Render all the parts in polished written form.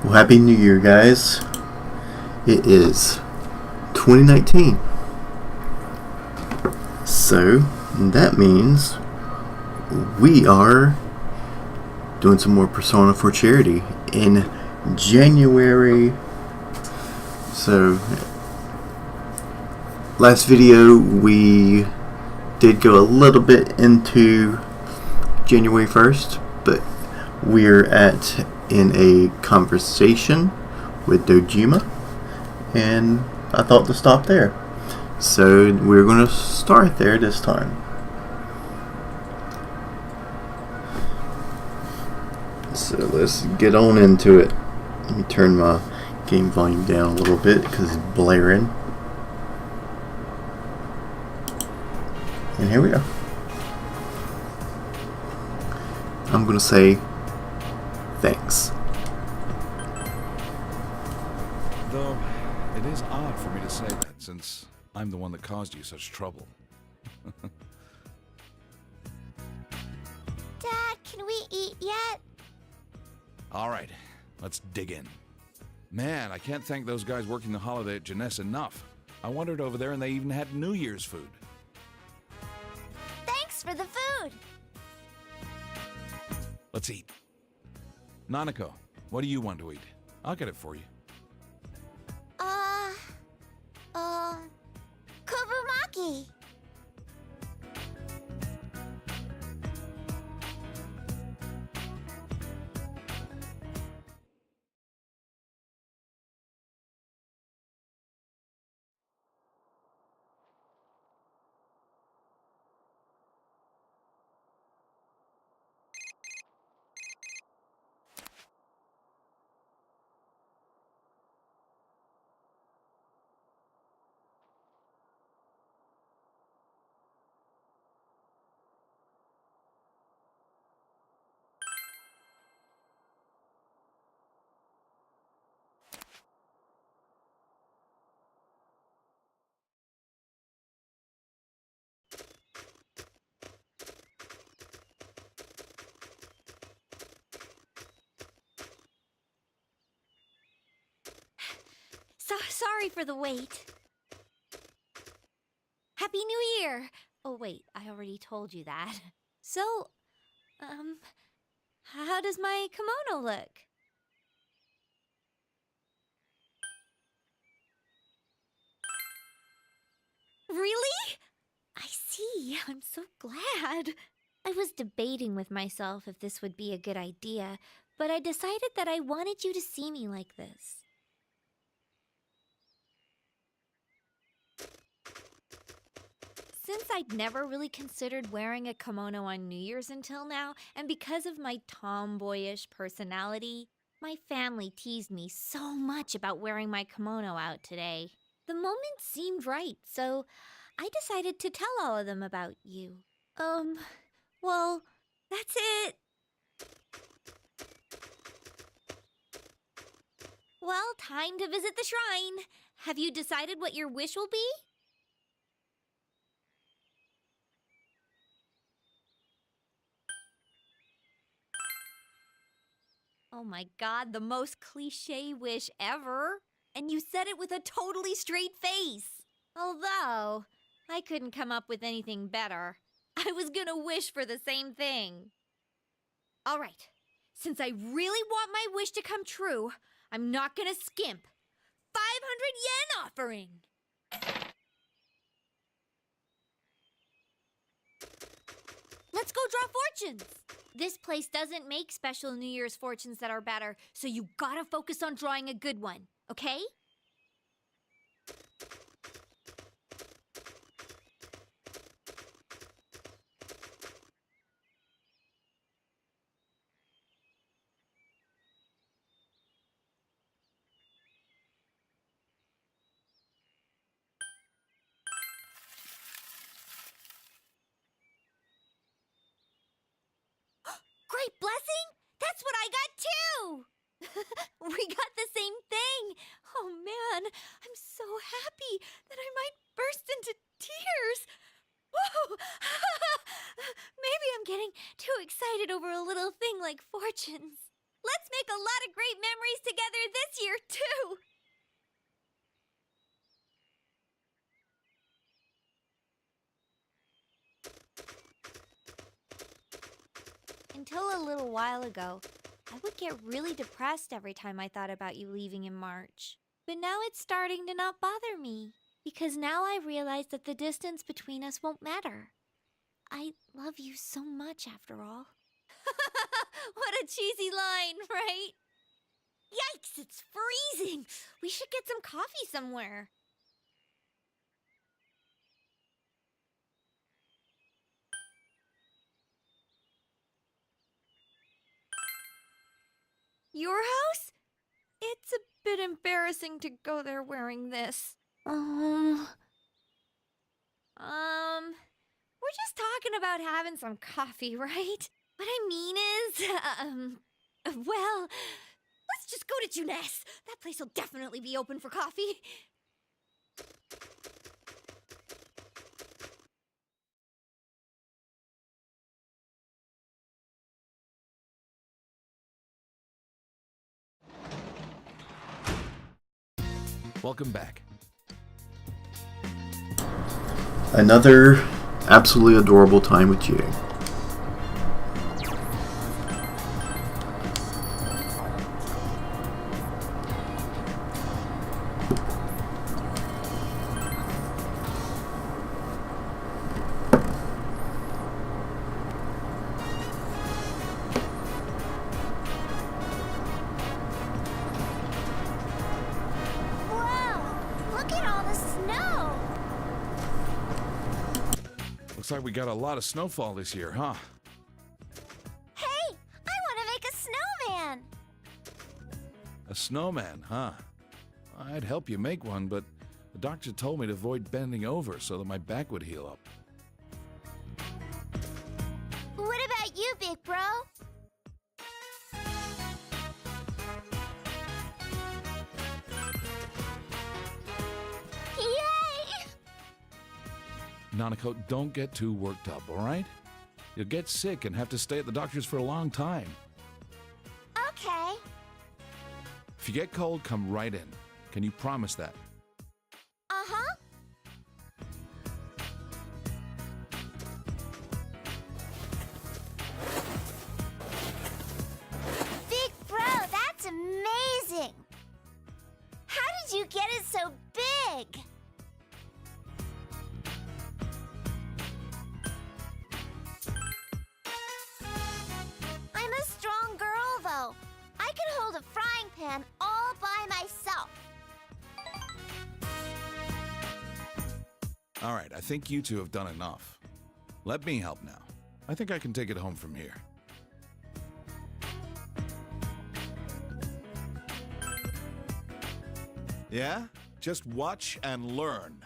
Well, Happy New Year, guys. It is 2019. So, that means we are doing some more Persona for Charity in January. So, last video we did go a little bit into January 1st, but we're in a conversation with Dojima, and I thought to stop there. So we're going to start there this time. So let's get on into it. Let me turn my game volume down a little bit because it's blaring. And here we go. I'm going to say thanks. Though, it is odd for me to say that, since I'm the one that caused you such trouble. Dad, can we eat yet? Alright, let's dig in. Man, I can't thank those guys working the holiday at Jeunesse enough. I wandered over there and they even had New Year's food. Thanks for the food! Let's eat. Nanako, what do you want to eat? I'll get it for you. Kobumaki! So sorry for the wait. Happy New Year! Oh wait, I already told you that. So, how does my kimono look? Really? I see. I'm so glad. I was debating with myself if this would be a good idea, but I decided that I wanted you to see me like this. Since I'd never really considered wearing a kimono on New Year's until now, and because of my tomboyish personality, my family teased me so much about wearing my kimono out today. The moment seemed right, so I decided to tell all of them about you. Well, that's it. Well, time to visit the shrine. Have you decided what your wish will be? Oh my god, the most cliché wish ever. And you said it with a totally straight face. Although, I couldn't come up with anything better. I was gonna wish for the same thing. Alright, since I really want my wish to come true, I'm not gonna skimp. 500 yen offering! Let's go draw fortunes! This place doesn't make special New Year's fortunes that are better, so you gotta focus on drawing a good one, okay? Great blessing? That's what I got too! We got the same thing! Oh man, I'm so happy that I might burst into tears! Whoa! Maybe I'm getting too excited over a little thing like fortunes. Let's make a lot of great memories together this year, too! Until a little while ago, I would get really depressed every time I thought about you leaving in March. But now it's starting to not bother me, because now I realize that the distance between us won't matter. I love you so much, after all. What a cheesy line, right? Yikes, it's freezing! We should get some coffee somewhere. Your house? It's a bit embarrassing to go there wearing this. We're just talking about having some coffee, right? What I mean is, well, let's just go to Jeunesse. That place will definitely be open for coffee. Welcome back. Another absolutely adorable time with Jay. Looks like we got a lot of snowfall this year, huh? Hey, I want to make a snowman. A snowman, huh? I'd help you make one, but the doctor told me to avoid bending over so that my back would heal up. What about you, big bro? Yay! Nanako, don't get too worked up, all right? You'll get sick and have to stay at the doctor's for a long time. Okay. If you get cold, come right in. Can you promise that? Uh-huh. Big bro, that's amazing! How did you get it so big? I'm a strong girl, though. I can hold a frying pan all by myself. All right, I think you two have done enough. Let me help now. I think I can take it home from here. Yeah? Just watch and learn.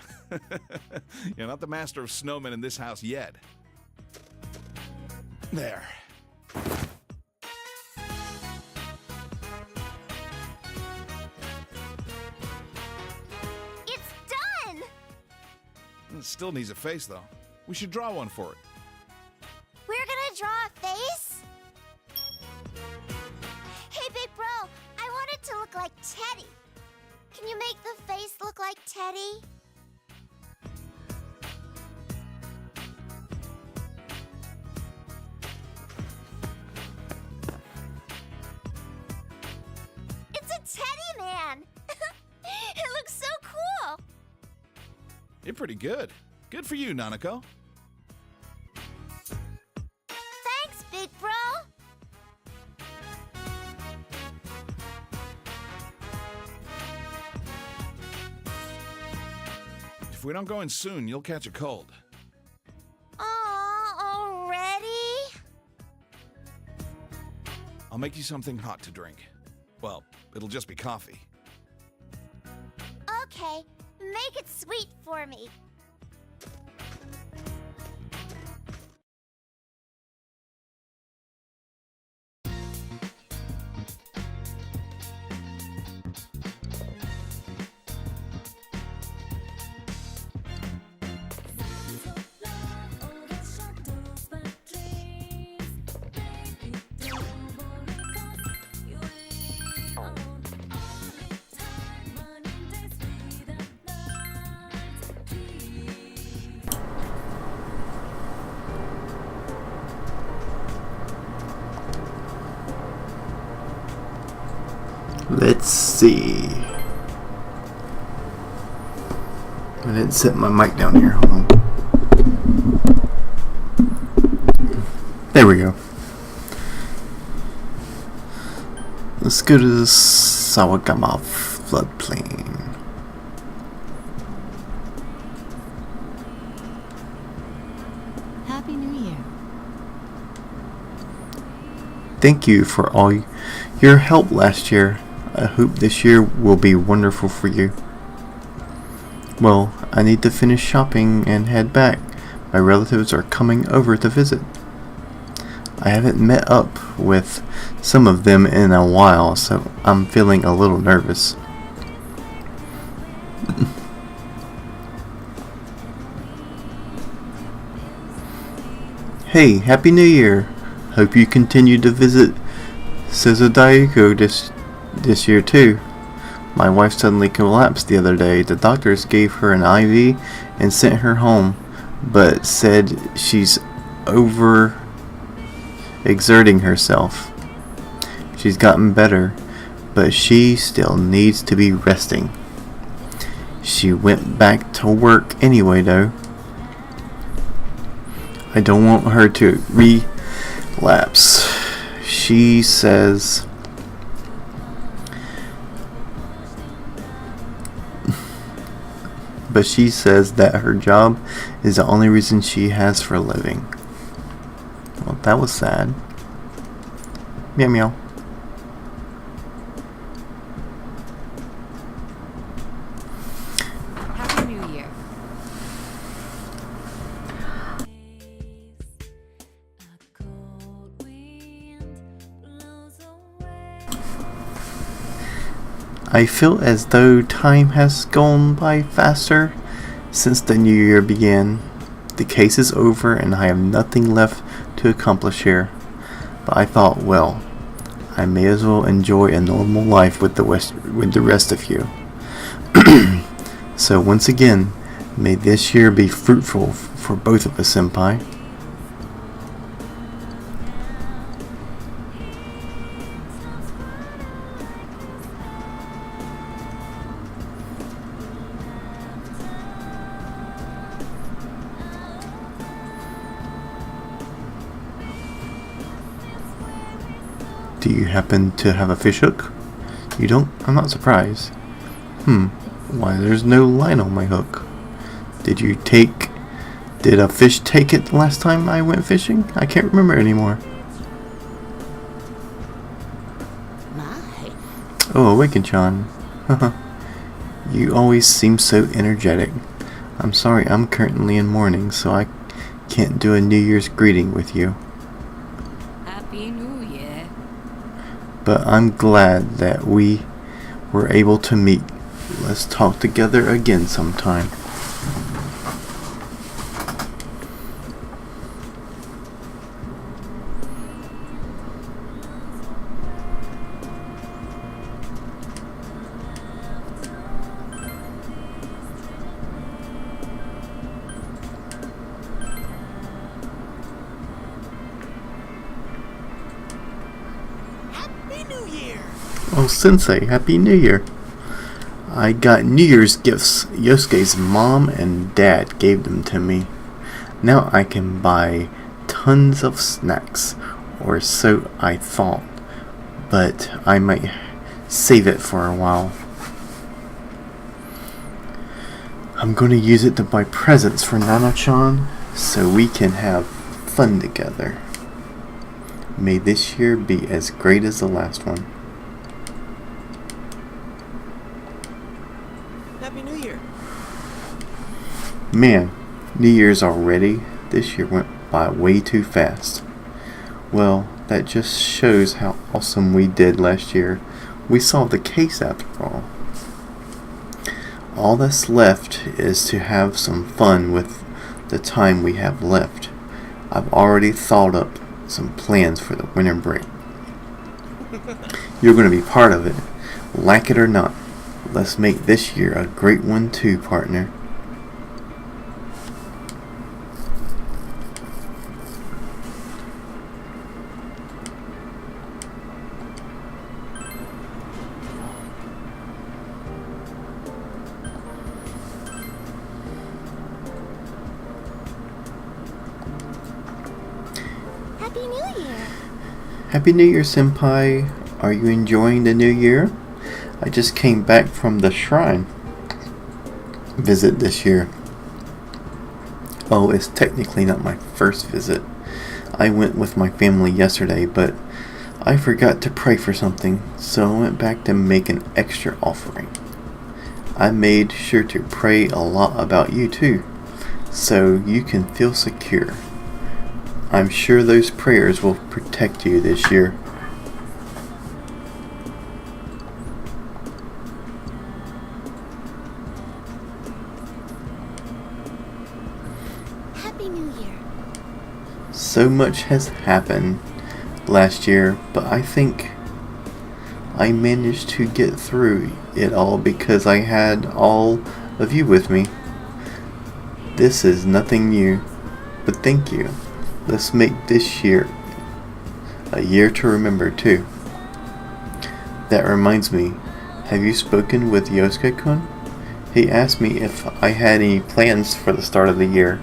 You're not the master of snowmen in this house yet. There. It's done! It still needs a face, though. We should draw one for it. We're gonna draw a face? Hey, big bro, I want it to look like Teddy. Can you make the face look like Teddy? It's a Teddy man! It looks so cool! You're pretty good. Good for you, Nanako. Thanks, big bro! If we don't go in soon, you'll catch a cold. Aw, already? I'll make you something hot to drink. Well, it'll just be coffee. Okay, make it sweet for me. Let's see. I didn't set my mic down here. Hold on. There we go. Let's go to the Sawagama floodplain. Happy New Year. Thank you for all your help last year. I hope this year will be wonderful for you. Well, I need to finish shopping and head back. My relatives are coming over to visit. I haven't met up with some of them in a while, so I'm feeling a little nervous. Hey, Happy New Year! Hope you continue to visit Suzodaigo this year too. My wife suddenly collapsed the other day. The doctors gave her an IV and sent her home, but said she's exerting herself. She's gotten better, but she still needs to be resting. She went back to work anyway though. I don't want her to relapse. She says but she says that her job is the only reason she has for living. Well, that was sad. Meow meow. Happy New Year. I feel as though time has gone by faster since the new year began. The case is over and I have nothing left to accomplish here. But I thought, well, I may as well enjoy a normal life with the rest of you. So once again, may this year be fruitful for both of us, Senpai. Do you happen to have a fish hook? You don't? I'm not surprised. Why, there's no line on my hook. Did a fish take it the last time I went fishing? I can't remember anymore. My. Oh, Awaken-chan. You always seem so energetic. I'm sorry, I'm currently in mourning, so I can't do a New Year's greeting with you. Happy New Year. But I'm glad that we were able to meet. Let's talk together again sometime. Happy New Year. Oh, Sensei, Happy New Year. I got New Year's gifts. Yosuke's mom and dad gave them to me. Now I can buy tons of snacks, or so I thought, but I might save it for a while. I'm going to use it to buy presents for Nana-chan so we can have fun together. May this year be as great as the last one. Happy New Year. Man, New Year's already? This year went by way too fast. Well, that just shows how awesome we did last year. We solved the case after all. All that's left is to have some fun with the time we have left. I've already thought up some plans for the winter break. You're going to be part of it, like it or not. Let's make this year a great one too, partner. Happy New Year! Happy New Year, Senpai. Are you enjoying the new year? I just came back from the shrine visit this year. Oh, it's technically not my first visit. I went with my family yesterday, but I forgot to pray for something, so I went back to make an extra offering. I made sure to pray a lot about you too, so you can feel secure. I'm sure those prayers will protect you this year. Happy New Year! So much has happened last year, but I think I managed to get through it all because I had all of you with me. This is nothing new, but thank you. Let's make this year a year to remember too. That reminds me, have you spoken with Yosuke-kun? He asked me if I had any plans for the start of the year.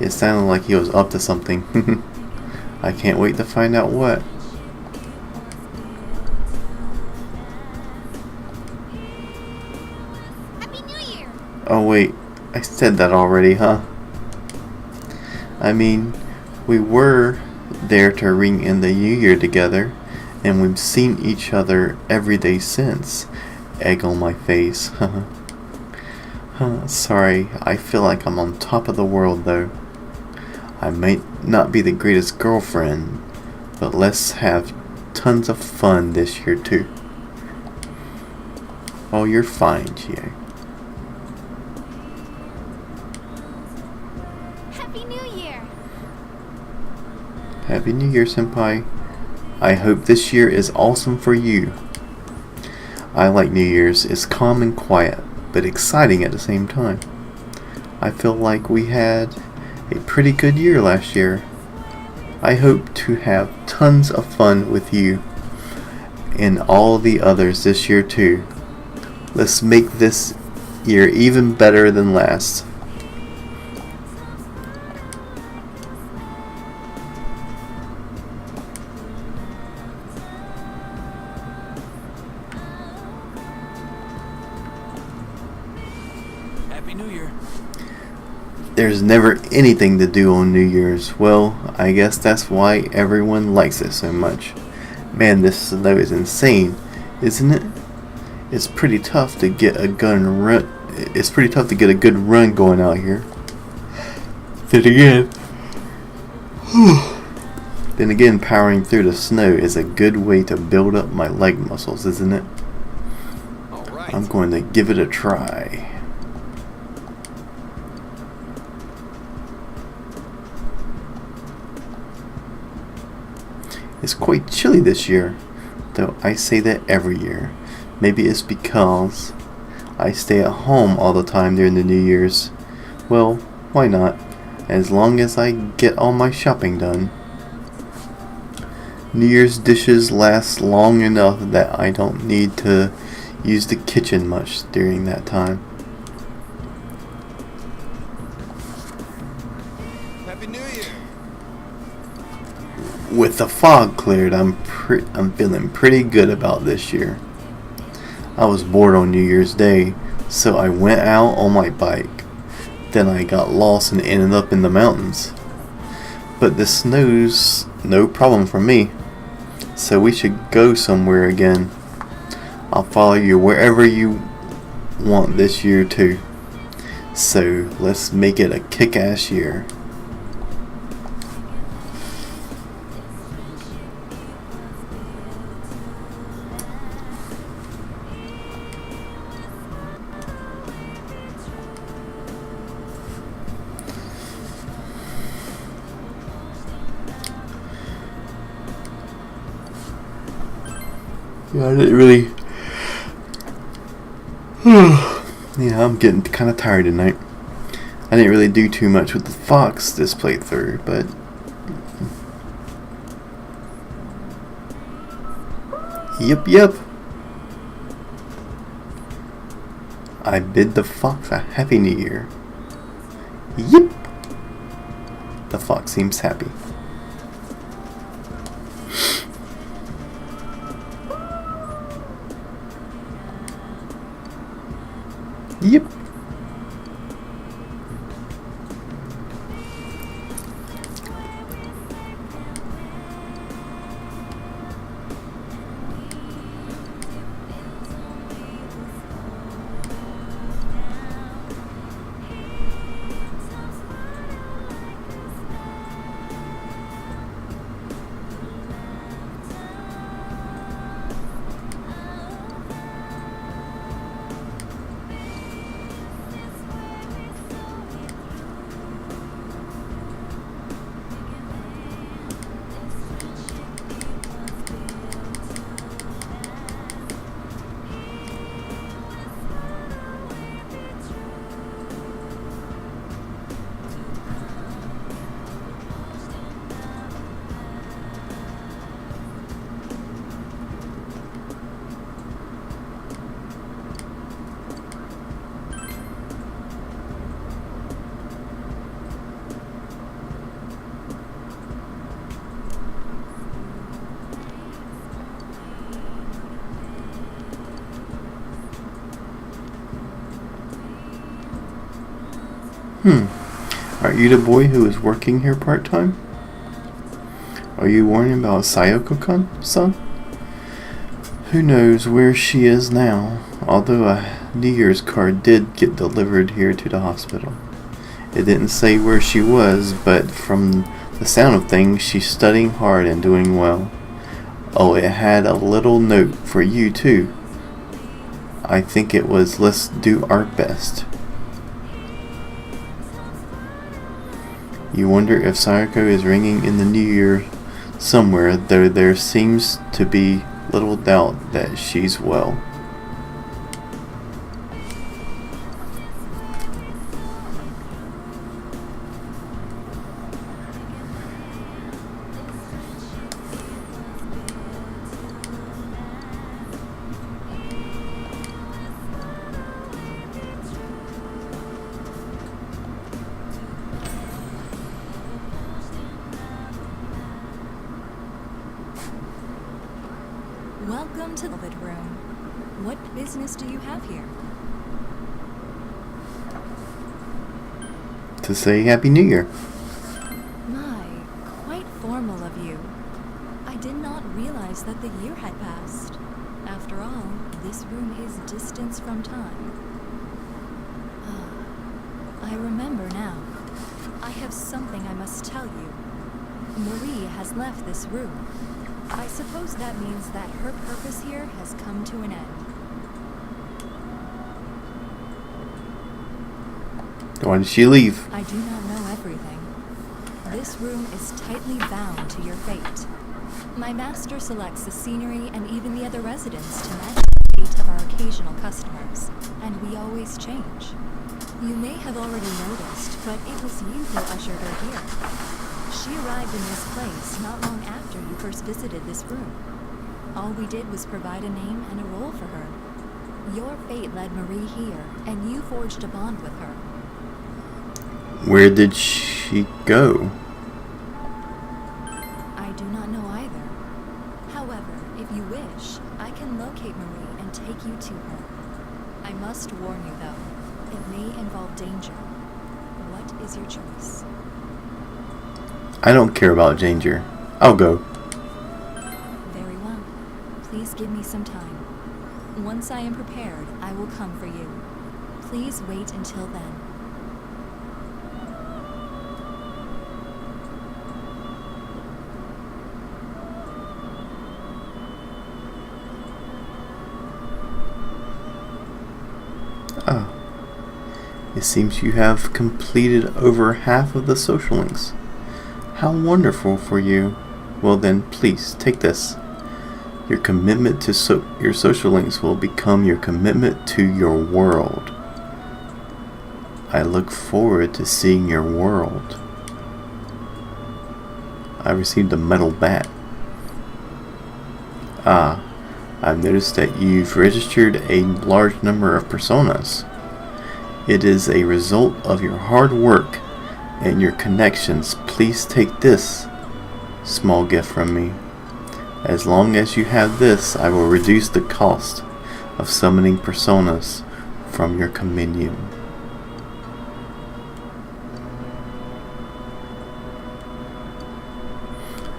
It sounded like he was up to something. I can't wait to find out what. Happy New Year! Oh wait, I said that already, huh? I mean, we were there to ring in the new year together, and we've seen each other every day since. Egg on my face. Sorry, I feel like I'm on top of the world though. I might not be the greatest girlfriend, but let's have tons of fun this year too. Oh, you're fine, Chie. Happy New Year! Happy New Year, Senpai. I hope this year is awesome for you. I like New Year's. It's calm and quiet, but exciting at the same time. I feel like we had a pretty good year last year. I hope to have tons of fun with you and all the others this year too. Let's make this year even better than last. Happy New Year. There's never anything to do on New Year's. Well, I guess that's why everyone likes it so much. Man, this snow is insane, isn't it? It's pretty tough to get a good run going out here. Then again, powering through the snow is a good way to build up my leg muscles, isn't it? All right. I'm going to give it a try. It's quite chilly this year, though I say that every year. Maybe it's because I stay at home all the time during the New Year's. Well, why not? As long as I get all my shopping done. New Year's dishes last long enough that I don't need to use the kitchen much during that time. Happy New Year. With the fog cleared, I'm feeling pretty good about this year. I was bored on New Year's Day, so I went out on my bike. Then I got lost and ended up in the mountains. But the snow's no problem for me, so we should go somewhere again. I'll follow you wherever you want this year too. So let's make it a kick-ass year. Yeah, I didn't really... Yeah, I'm getting kind of tired tonight. I didn't really do too much with the fox this playthrough, but... Yep. I bid the fox a happy new year. Yep. The fox seems happy. Yep. Are you the boy who is working here part-time? Are you worrying about Sayoko-san? Who knows where she is now, although a New Year's card did get delivered here to the hospital. It didn't say where she was, but from the sound of things, she's studying hard and doing well. Oh, it had a little note for you too. I think it was, let's do our best. You wonder if Sayoko is ringing in the new year somewhere, though there seems to be little doubt that she's well. Welcome to the Velvet Room. What business do you have here? To say Happy New Year. My, quite formal of you. I did not realize that the year had passed. After all, this room is distance from time. I remember now. I have something I must tell you. Marie has left this room. I suppose that means that her purpose here has come to an end. Why did she leave? I do not know everything. This room is tightly bound to your fate. My master selects the scenery and even the other residents to match the fate of our occasional customers, and we always change. You may have already noticed, but it was you who ushered her here. She arrived in this place not long after you first visited this room. All we did was provide a name and a role for her. Your fate led Marie here, and you forged a bond with her. Where did she go? I do not know either. However, if you wish, I can locate Marie and take you to her. I must warn you, though, it may involve danger. What is your choice? I don't care about danger. I'll go. Very well. Please give me some time. Once I am prepared, I will come for you. Please wait until then. Ah. It seems you have completed over half of the social links. How wonderful for you. Well then, please, take this. Your commitment to your social links will become your commitment to your world. I look forward to seeing your world. I received a metal bat. Ah, I've noticed that you've registered a large number of personas. It is a result of your hard work and your connections. Please take this small gift from me. As long as you have this, I will reduce the cost of summoning personas from your compendium.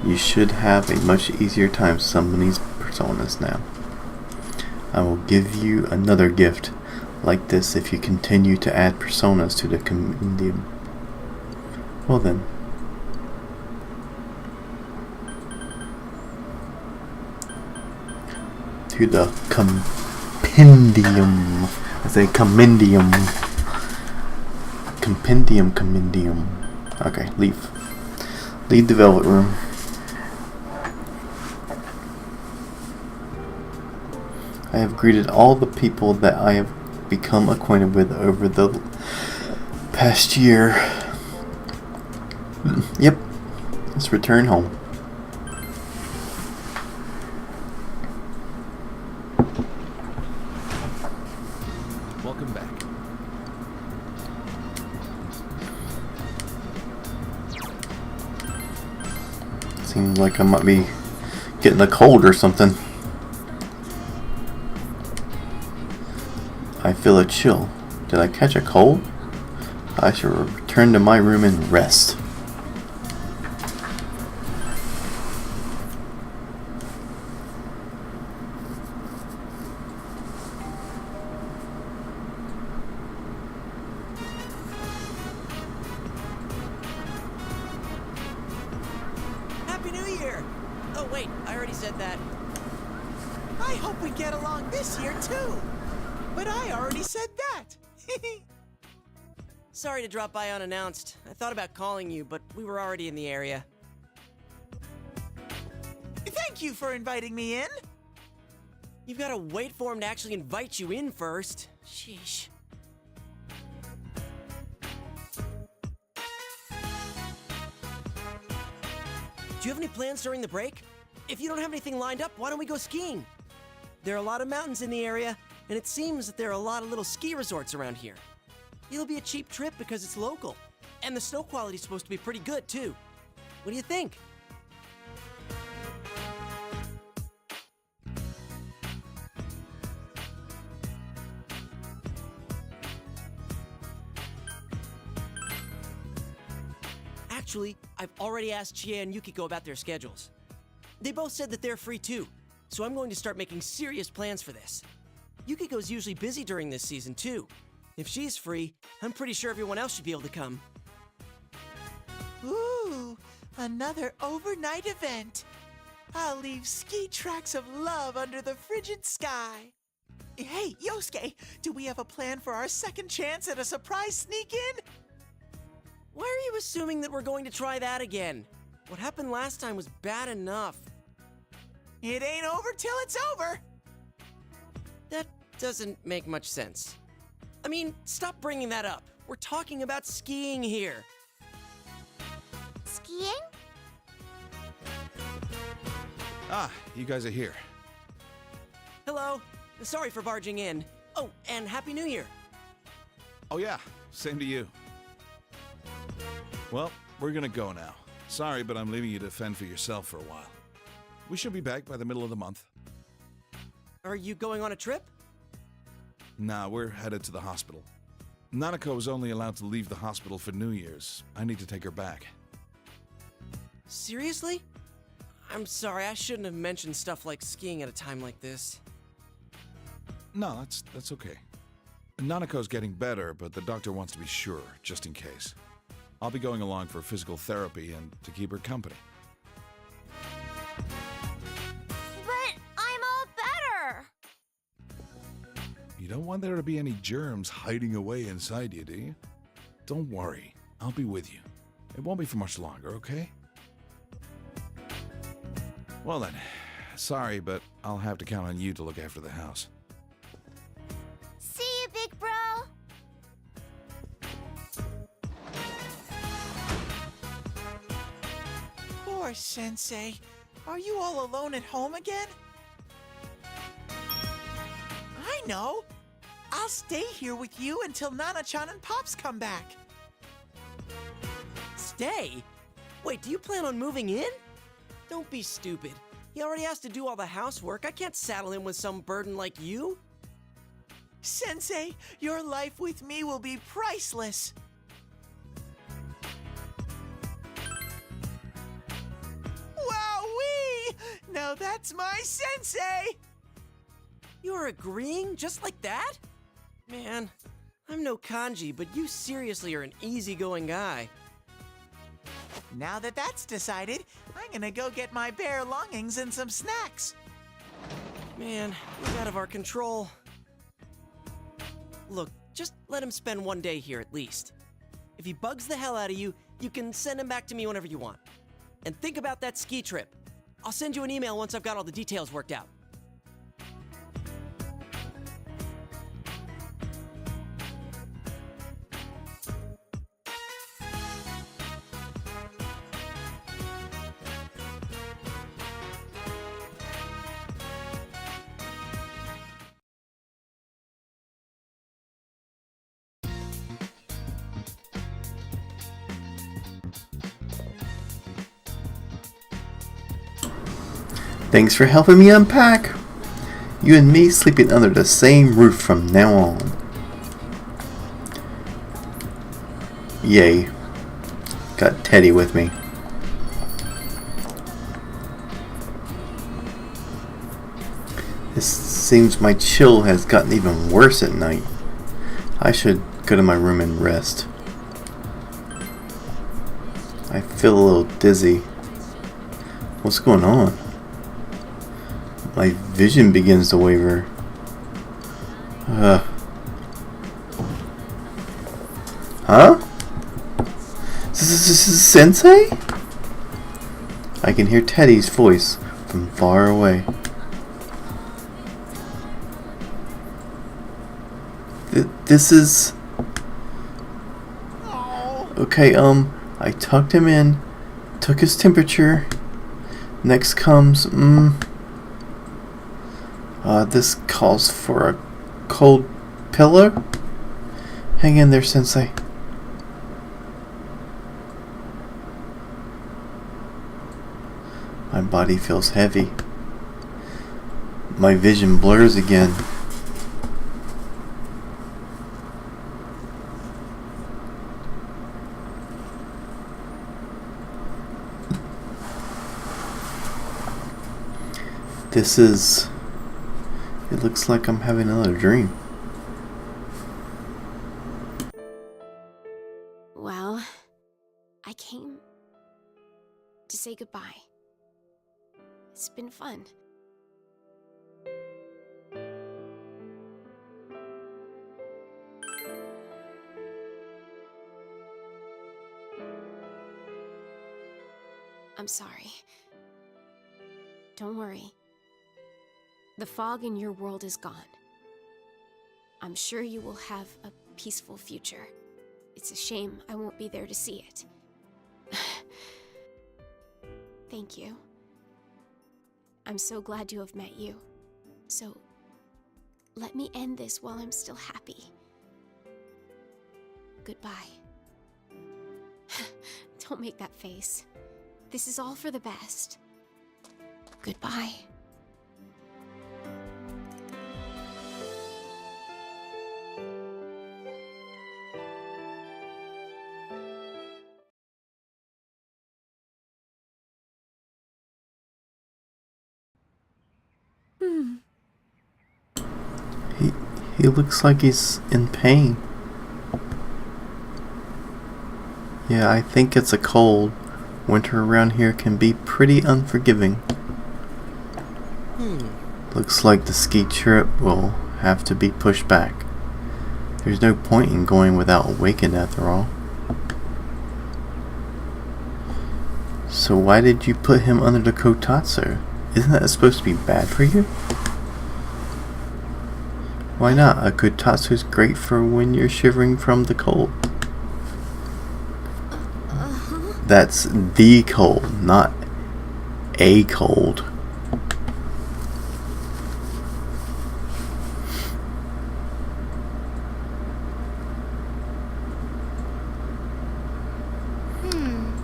You should have a much easier time summoning personas now. I will give you another gift like this if you continue to add personas to the compendium. Well then. To the compendium. I say compendium. Compendium. Okay, leave. Leave the velvet room. I have greeted all the people that I have become acquainted with over the past year. Yep, let's return home. Welcome back. Seems like I might be getting a cold or something. I feel a chill. Did I catch a cold? I should return to my room and rest. Happy New Year! Oh wait, I already said that. I hope we get along this year, too. But I already said that. Sorry to drop by unannounced. I thought about calling you, but we were already in the area. Thank you for inviting me in. You've got to wait for him to actually invite you in first. Sheesh. Do you have any plans during the break? If you don't have anything lined up, why don't we go skiing? There are a lot of mountains in the area, and it seems that there are a lot of little ski resorts around here. It'll be a cheap trip because it's local, and the snow quality's supposed to be pretty good, too. What do you think? Actually, I've already asked Chie and Yukiko about their schedules. They both said that they're free too, so I'm going to start making serious plans for this. Yukiko's usually busy during this season too. If she's free, I'm pretty sure everyone else should be able to come. Ooh, another overnight event. I'll leave ski tracks of love under the frigid sky. Hey, Yosuke, do we have a plan for our second chance at a surprise sneak-in? Why are you assuming that we're going to try that again? What happened last time was bad enough. It ain't over till it's over. That doesn't make much sense. I mean, stop bringing that up. We're talking about skiing here. Skiing? Ah, you guys are here. Hello. Sorry for barging in. Oh, and Happy New Year. Oh yeah, same to you. Well, we're gonna go now. Sorry, but I'm leaving you to fend for yourself for a while. We should be back by the middle of the month. Are you going on a trip? Nah, we're headed to the hospital. Nanako was only allowed to leave the hospital for New Year's. I need to take her back. Seriously? I'm sorry, I shouldn't have mentioned stuff like skiing at a time like this. No, that's okay. Nanako's getting better, but the doctor wants to be sure, just in case. I'll be going along for physical therapy and to keep her company. But I'm all better. You don't want there to be any germs hiding away inside you, do you? Don't worry, I'll be with you. It won't be for much longer, okay? Well then, sorry, but I'll have to count on you to look after the house. See you, big bro. Poor Sensei. Are you all alone at home again? I know. I'll stay here with you until Nana-chan and Pops come back. Stay? Wait, do you plan on moving in? Don't be stupid. He already has to do all the housework. I can't saddle him with some burden like you. Sensei, your life with me will be priceless. Wowee! Now that's my sensei! You're agreeing just like that? Man, I'm no kanji, but you seriously are an easygoing guy. Now that that's decided, I'm gonna go get my bare longings and some snacks. Man, he's out of our control. Look, just let him spend one day here at least. If he bugs the hell out of you, you can send him back to me whenever you want. And think about that ski trip. I'll send you an email once I've got all the details worked out. Thanks for helping me unpack. You and me sleeping under the same roof from now on. Yay. Got Teddy with me. It seems my chill has gotten even worse at night. I should go to my room and rest. I feel a little dizzy. What's going on? My vision begins to waver. Huh? Sensei? I can hear Teddy's voice from far away. This is... Okay, I tucked him in, took his temperature. Next comes, this calls for a cold pillow. Hang in there, Sensei. My body feels heavy. My vision blurs again. This is... It looks like I'm having another dream. Well, I came to say goodbye. It's been fun. I'm sorry. Don't worry. The fog in your world is gone. I'm sure you will have a peaceful future. It's a shame I won't be there to see it. Thank you. I'm so glad to have met you. So, let me end this while I'm still happy. Goodbye. Don't make that face. This is all for the best. Goodbye. He looks like he's in pain. Yeah, I think it's a cold. Winter around here can be pretty unforgiving. Looks like the ski trip will have to be pushed back. There's no point in going without awakened after all. So why did you put him under the kotatsu? Isn't that supposed to be bad for you? Why not? A kotatsu is great for when you're shivering from the cold. That's the cold, not a cold.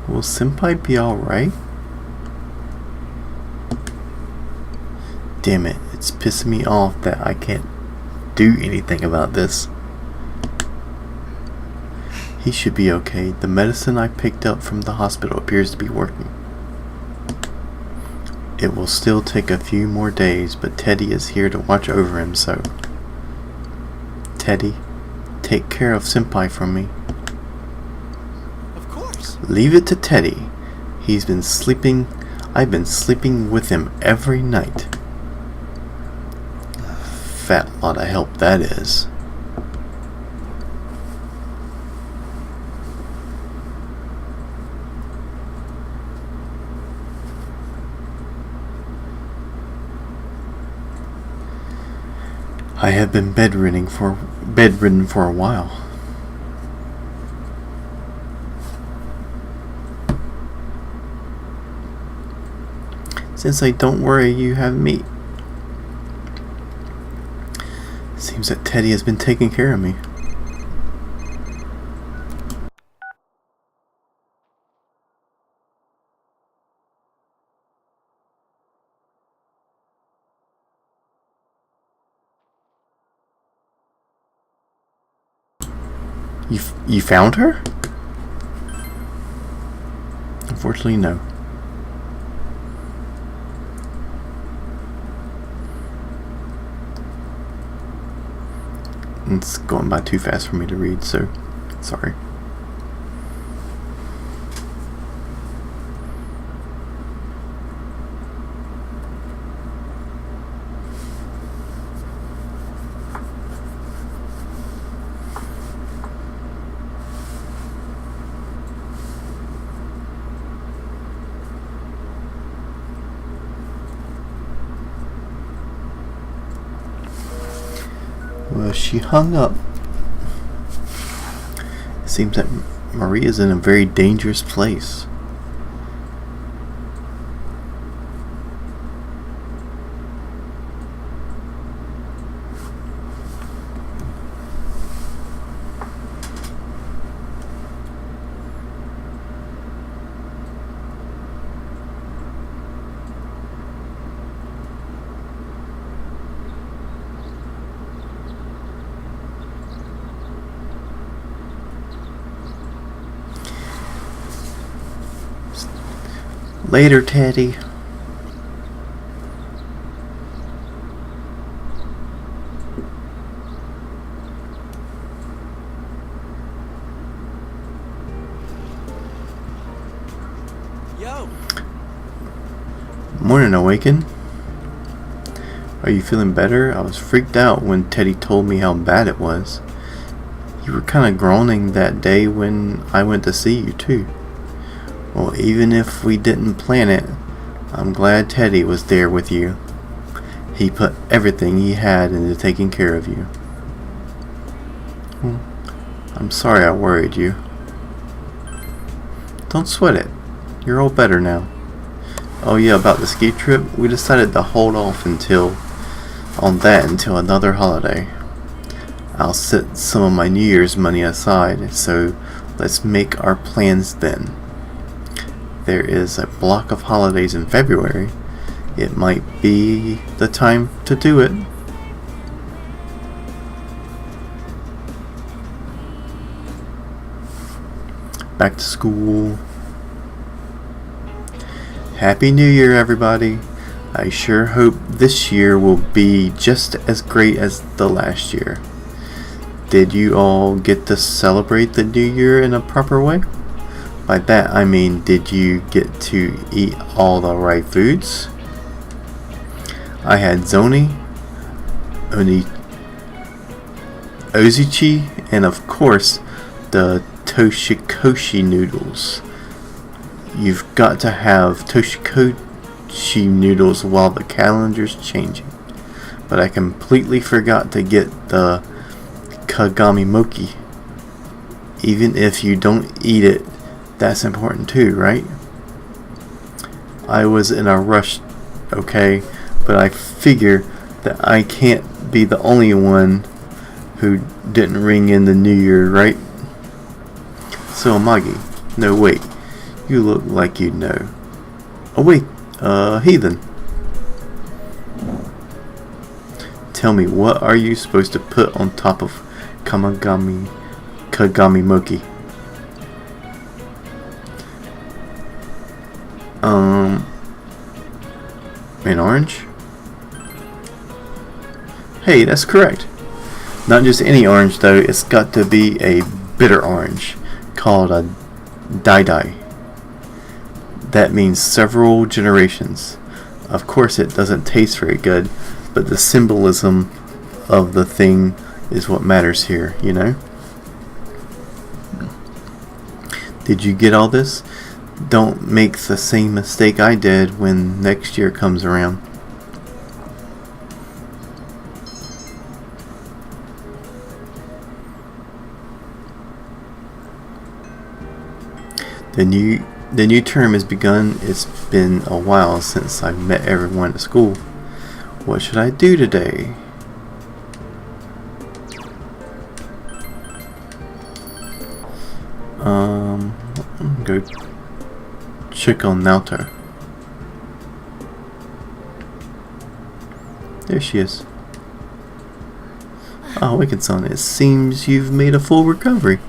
Will Senpai be alright? Damn it, it's pissing me off that I can't do anything about this. He should be okay. The medicine I picked up from the hospital appears to be working. It will still take a few more days, but Teddy is here to watch over him, so... Teddy, take care of Senpai for me. Of course. Leave it to Teddy. He's been sleeping... I've been sleeping with him every night. Fat lot of help that is. I have been bedridden for a while. Since I don't worry, you have me. Seems that Teddy has been taking care of me. You found her? Unfortunately, no. It's going by too fast for me to read, so sorry. Well, she hung up. It seems that Maria's in a very dangerous place. Later, Teddy. Yo! Morning, Awaken. Are you feeling better? I was freaked out when Teddy told me how bad it was. You were kind of groaning that day when I went to see you, too. Well, even if we didn't plan it, I'm glad Teddy was there with you. He put everything he had into taking care of you. Well, I'm sorry I worried you. Don't sweat it. You're all better now. Oh yeah, about the ski trip, we decided to hold off until another holiday. I'll set some of my New Year's money aside, so let's make our plans then. There is a block of holidays in February. It might be the time to do it. Back to school. Happy New Year, everybody. I sure hope this year will be just as great as the last year. Did you all get to celebrate the New Year in a proper way? By that I mean, did you get to eat all the right foods? I had zoni, ozuchi, and of course the toshikoshi noodles. You've got to have toshikoshi noodles while the calendar's changing. But I completely forgot to get the kagami mochi. Even if you don't eat it, that's important too, right? I was in a rush, okay, but I figure that I can't be the only one who didn't ring in the New Year, right? So Magi, no wait, you look like you know. Oh wait, Heathen. Tell me, what are you supposed to put on top of Kagami Moki? An orange? Hey, that's correct. Not just any orange though, it's got to be a bitter orange called a Dai. That means several generations. Of course it doesn't taste very good, but the symbolism of the thing is what matters here, you know? Did you get all this? Don't make the same mistake I did when next year comes around. The new term has begun. It's been a while since I've met everyone at school. What should I do today? Go check on Naoto. There she is. Oh, Wicked-san, it seems you've made a full recovery.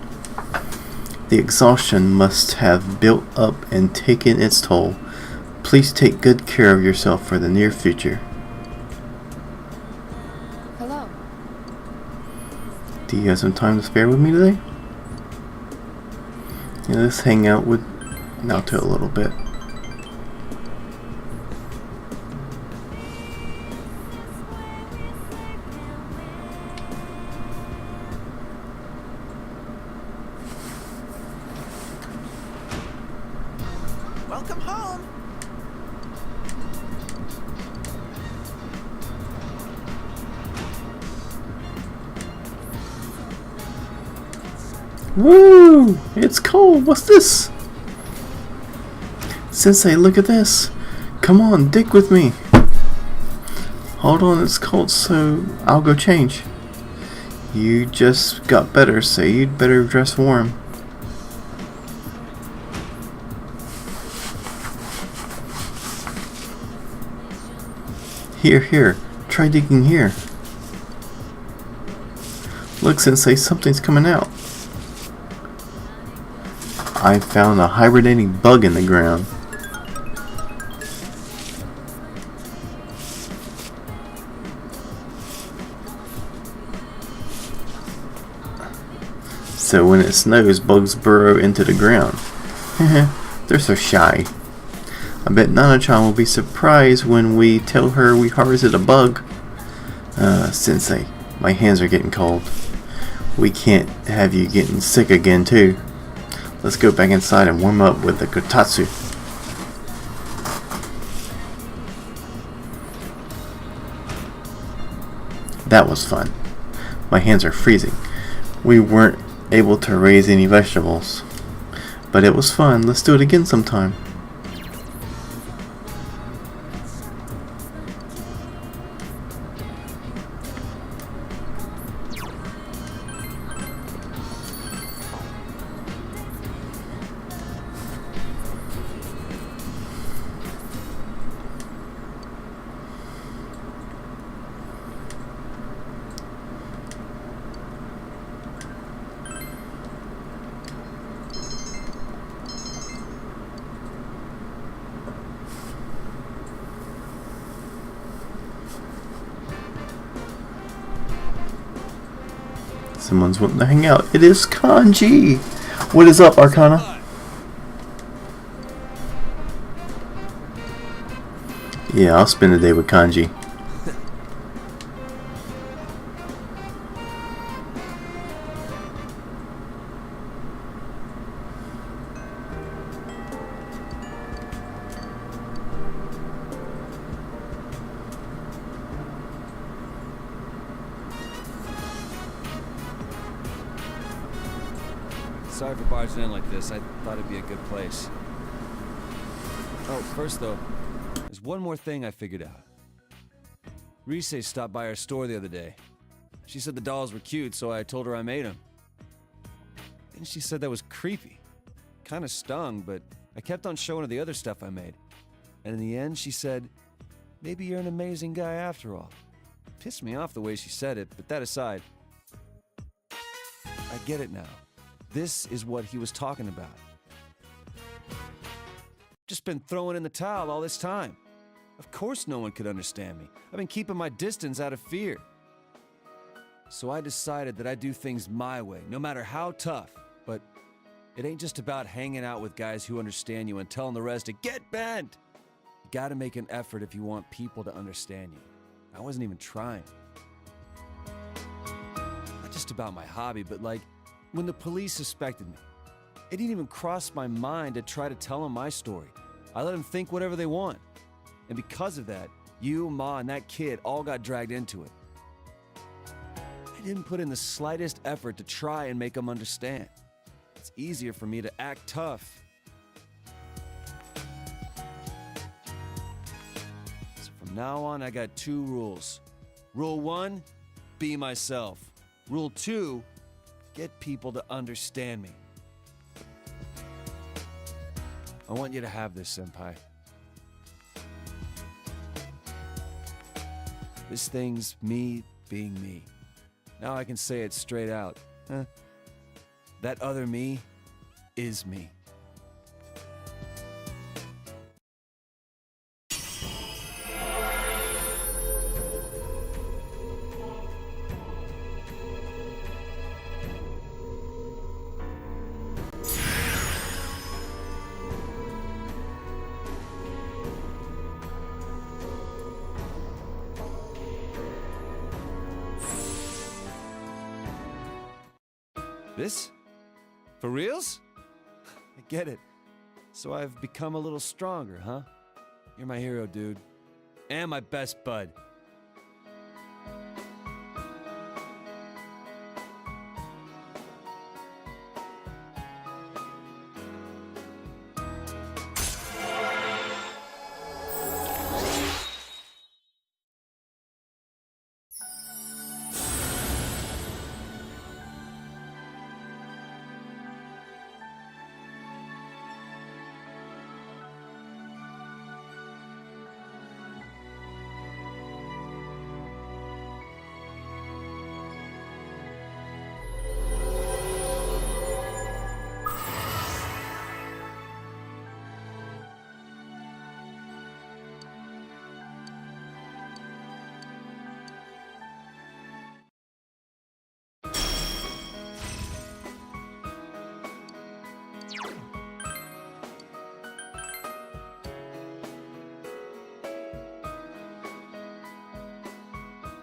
The exhaustion must have built up and taken its toll. Please take good care of yourself for the near future. Hello. Do you have some time to spare with me today? Yeah, let's hang out with Naoto a little bit. Welcome home. Woo! It's cold. What's this? Sensei, look at this. Come on, dig with me. Hold on, it's cold, so I'll go change. You just got better, so you'd better dress warm. Here, try digging here. Look, Sensei, something's coming out. I found a hibernating bug in the ground. So when it snows, bugs burrow into the ground. They're so shy. I bet Nana-chan will be surprised when we tell her we harvested a bug. Sensei, my hands are getting cold. We can't have you getting sick again too. Let's go back inside and warm up with the kotatsu. That was fun. My hands are freezing. We weren't able to raise any vegetables. But it was fun. Let's do it again sometime. Someone's wanting to hang out. It is Kanji. What is up, Arcana? Yeah, I'll spend the day with Kanji. Sorry for barging in like this. I thought it'd be a good place. Oh, first though, there's one more thing I figured out. Rise stopped by our store the other day. She said the dolls were cute, so I told her I made them. And she said that was creepy. Kinda stung, but I kept on showing her the other stuff I made. And in the end, she said, maybe you're an amazing guy after all. Pissed me off the way she said it, but that aside, I get it now. This is what he was talking about. Just been throwing in the towel all this time. Of course no one could understand me. I've been keeping my distance out of fear. So I decided that I'd do things my way, no matter how tough. But it ain't just about hanging out with guys who understand you and telling the rest to get bent. You gotta make an effort if you want people to understand you. I wasn't even trying. Not just about my hobby, but like when the police suspected me. It didn't even cross my mind to try to tell them my story. I let them think whatever they want. And because of that, you, Ma, and that kid all got dragged into it. I didn't put in the slightest effort to try and make them understand. It's easier for me to act tough. So from now on, I got 2 rules. Rule 1, be myself. Rule 2, get people to understand me. I want you to have this, Senpai. This thing's me being me. Now I can say it straight out. That other me is me. This? For reals? I get it. So I've become a little stronger, huh? You're my hero, dude. And my best bud.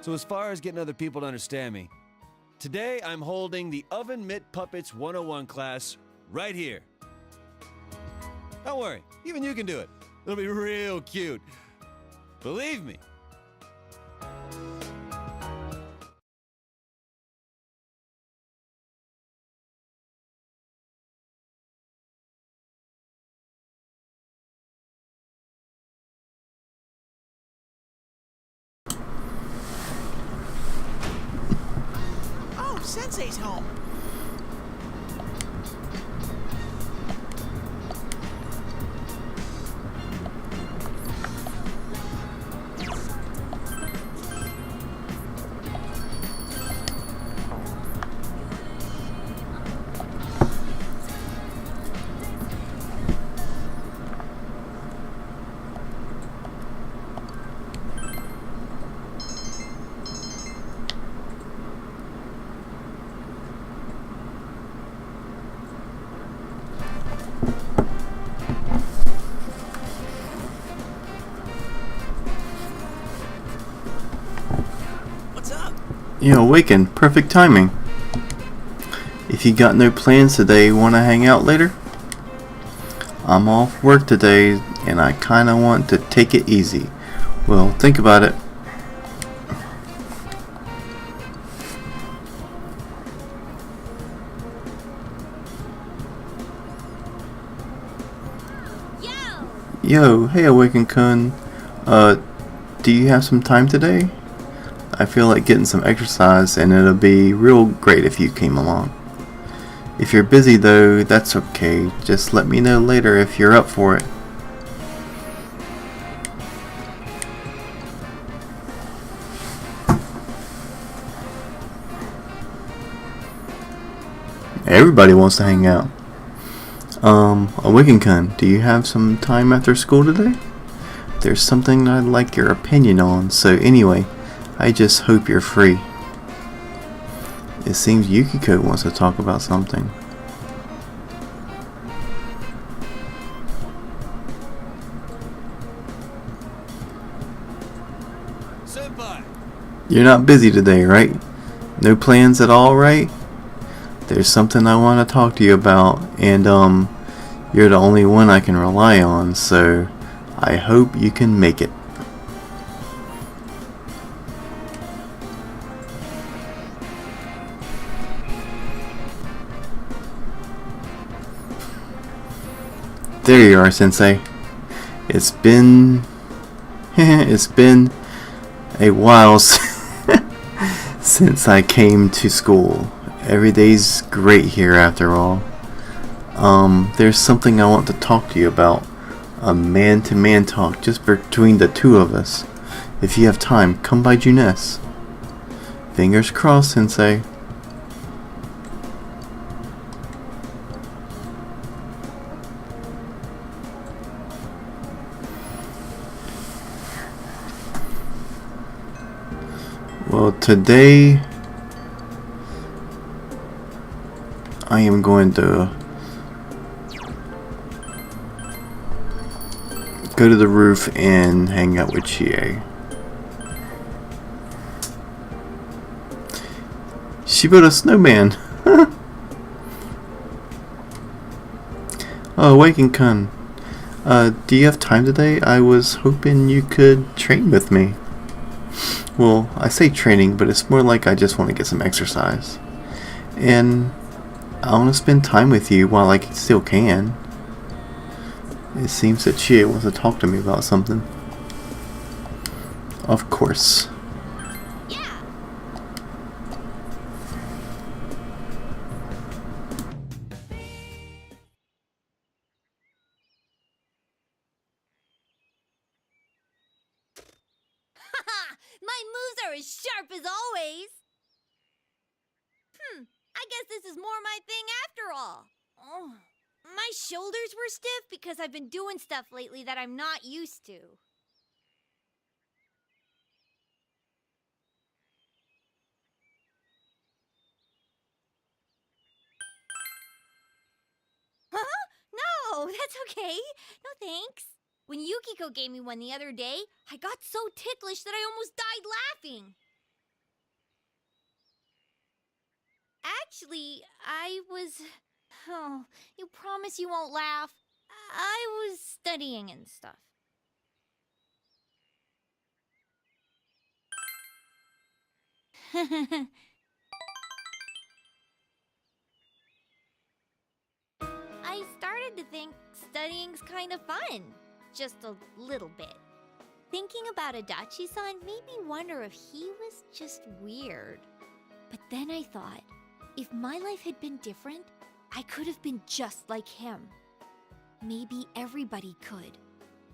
So as far as getting other people to understand me, today I'm holding the Oven Mitt Puppets 101 class right here. Don't worry, even you can do it. It'll be real cute. Believe me. Sensei's home. You awakened. Perfect timing. If you got no plans today, want to hang out later? I'm off work today and I kinda want to take it easy. Well, think about it. Yo, hey Awaken-kun. Do you have some time today? I feel like getting some exercise and it'll be real great if you came along. If you're busy though, that's okay. Just let me know later if you're up for it. Everybody wants to hang out. Awaken-kun, do you have some time after school today? There's something I'd like your opinion on, so anyway, I just hope you're free. It seems Yukiko wants to talk about something. Senpai! You're not busy today, right? No plans at all, right? There's something I want to talk to you about, and you're the only one I can rely on, so I hope you can make it. There you are, Sensei. It's been a while since I came to school. Every day's great here after all. There's something I want to talk to you about. A man-to-man talk just between the two of us. If you have time, come by Juness. Fingers crossed, Sensei. Well, today I am going to go to the roof and hang out with Chie. She built a snowman. Oh, Awaken-kun. Do you have time today? I was hoping you could train with me. Well, I say training, but it's more like I just want to get some exercise. And I want to spend time with you while I still can. It seems that Chie wants to talk to me about something. Of course. Yeah. My moves are as sharp as always. I guess this is more my thing after all. Oh, my shoulders were stiff because I've been doing stuff lately that I'm not used to. Huh? No, that's okay. No thanks. When Yukiko gave me one the other day, I got so ticklish that I almost died laughing. Actually, I was... Oh, you promise you won't laugh? I was studying and stuff. I started to think studying's kind of fun. Just a little bit. Thinking about Adachi-san made me wonder if he was just weird. But then I thought, if my life had been different, I could have been just like him. Maybe everybody could.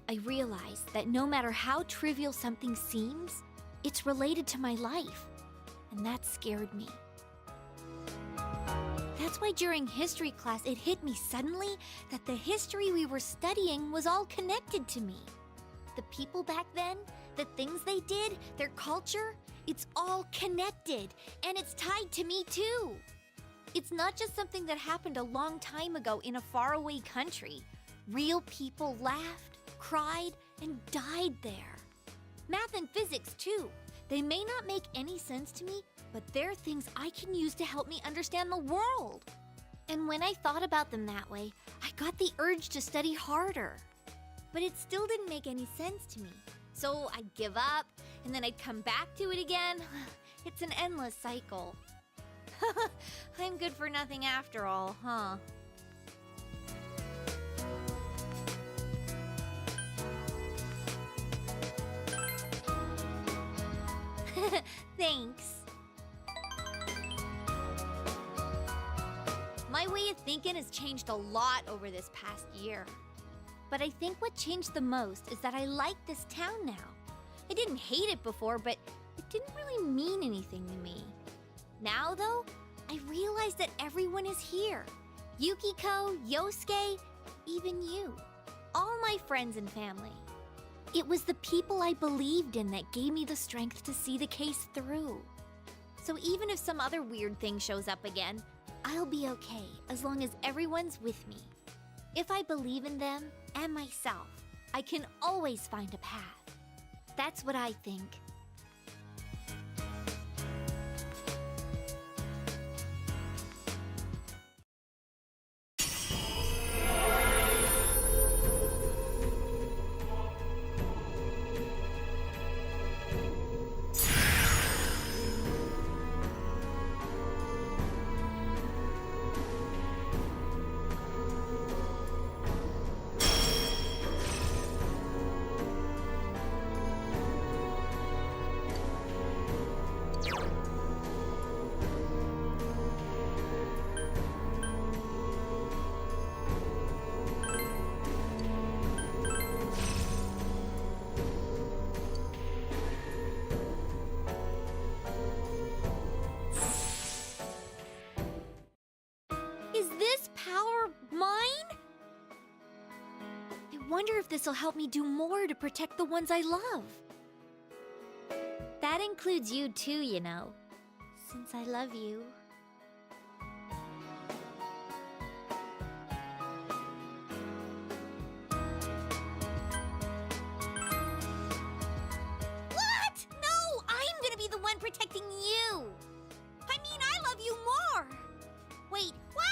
I realized that no matter how trivial something seems, it's related to my life. And that scared me. That's why during history class it hit me suddenly that the history we were studying was all connected to me. The people back then, the things they did, their culture, it's all connected, and it's tied to me too. It's not just something that happened a long time ago in a faraway country. Real people laughed, cried, and died there. Math and physics too. They may not make any sense to me, but they're things I can use to help me understand the world. And when I thought about them that way, I got the urge to study harder. But it still didn't make any sense to me. So I'd give up, and then I'd come back to it again. It's an endless cycle. I'm good for nothing after all, huh? Thanks. My way of thinking has changed a lot over this past year. But I think what changed the most is that I like this town now. I didn't hate it before, but it didn't really mean anything to me. Now, though, I realized that everyone is here. Yukiko, Yosuke, even you. All my friends and family. It was the people I believed in that gave me the strength to see the case through. So even if some other weird thing shows up again, I'll be okay as long as everyone's with me. If I believe in them and myself, I can always find a path. That's what I think. Is this power mine? I wonder if this'll help me do more to protect the ones I love. That includes you too, you know, since I love you. What? No, I'm gonna be the one protecting you. I mean, I love you more. Wait, what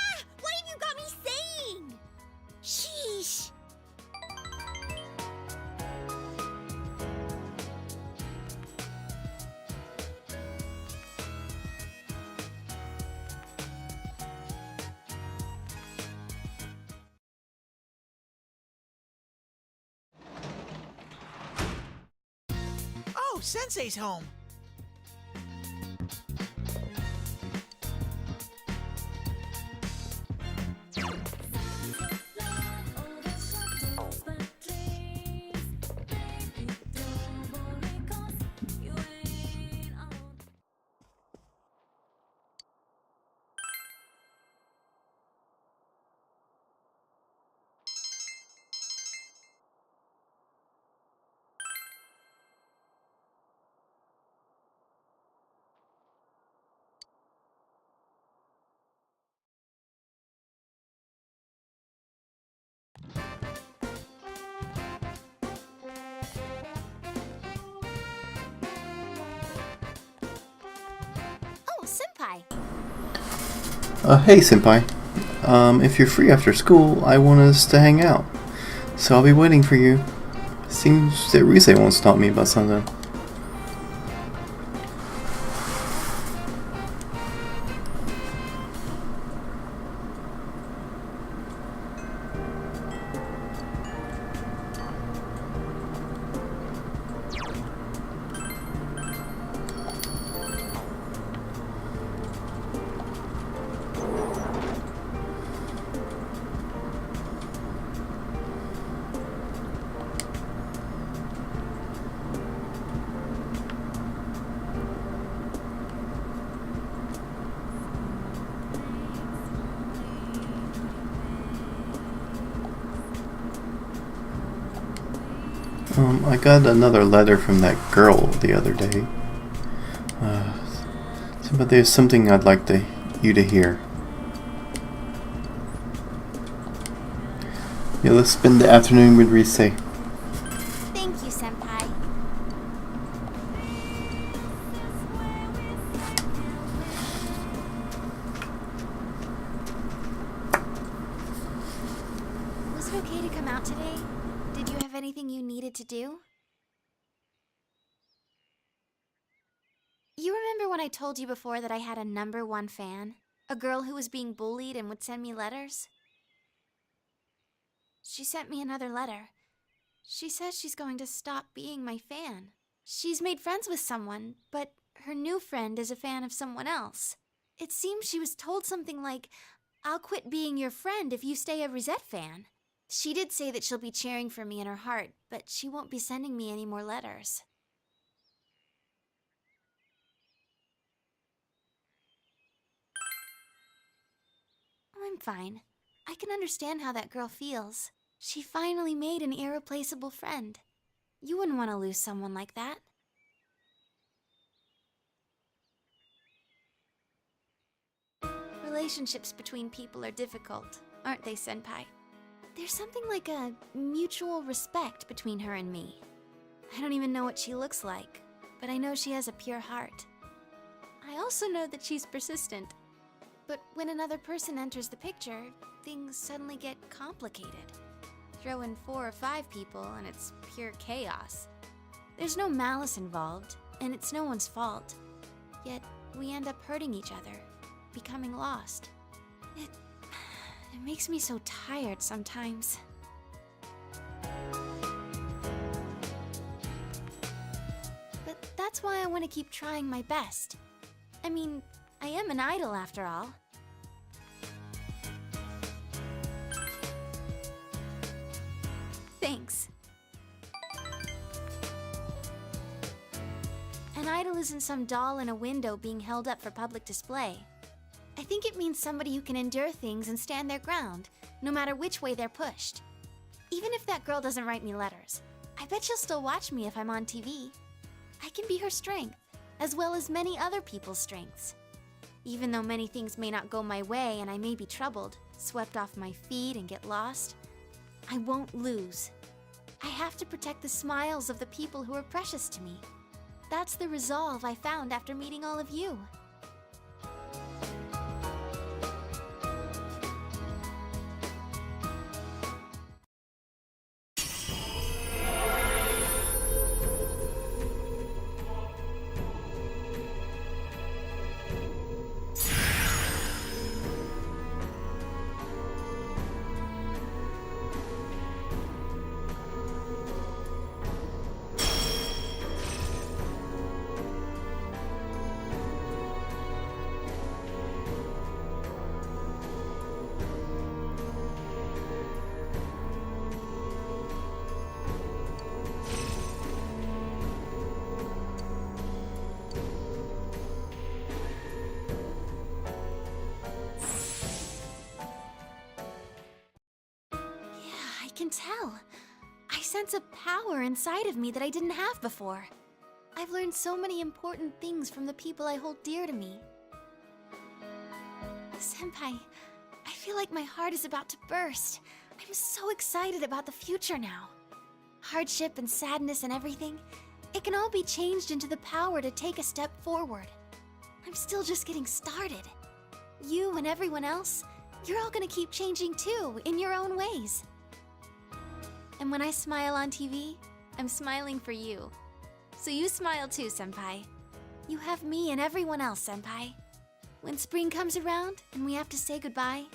have you got me saying? Sheesh. Oh, Sensei's home. Oh, Senpai. Hey, Senpai. If you're free after school, I want us to hang out. So I'll be waiting for you. Seems that Rise wants to talk to me about something. I got another letter from that girl the other day. But there's something I'd like you to hear. Yeah, let's spend the afternoon with Rise. Thank you, Senpai. Was it okay to come out today? Did you have anything you needed to do? You remember when I told you before that I had a #1 fan? A girl who was being bullied and would send me letters? She sent me another letter. She says she's going to stop being my fan. She's made friends with someone, but her new friend is a fan of someone else. It seems she was told something like, "I'll quit being your friend if you stay a Rosette fan." She did say that she'll be cheering for me in her heart, but she won't be sending me any more letters. I'm fine. I can understand how that girl feels. She finally made an irreplaceable friend. You wouldn't want to lose someone like that. Relationships between people are difficult, aren't they, Senpai? There's something like a mutual respect between her and me. I don't even know what she looks like, but I know she has a pure heart. I also know that she's persistent. But when another person enters the picture, things suddenly get complicated. Throw in 4 or 5 people and it's pure chaos. There's no malice involved, and it's no one's fault. Yet, we end up hurting each other, becoming lost. It makes me so tired sometimes. But that's why I want to keep trying my best. I mean, I am an idol after all. Thanks. An idol isn't some doll in a window being held up for public display. I think it means somebody who can endure things and stand their ground, no matter which way they're pushed. Even if that girl doesn't write me letters, I bet she'll still watch me if I'm on TV. I can be her strength, as well as many other people's strengths. Even though many things may not go my way and I may be troubled, swept off my feet and get lost, I won't lose. I have to protect the smiles of the people who are precious to me. That's the resolve I found after meeting all of you. I can tell. I sense a power inside of me that I didn't have before. I've learned so many important things from the people I hold dear to me. Senpai, I feel like my heart is about to burst. I'm so excited about the future now. Hardship and sadness and everything, it can all be changed into the power to take a step forward. I'm still just getting started. You and everyone else, you're all gonna keep changing too, in your own ways. And when I smile on TV, I'm smiling for you. So you smile too, Senpai. You have me and everyone else, Senpai. When spring comes around and we have to say goodbye,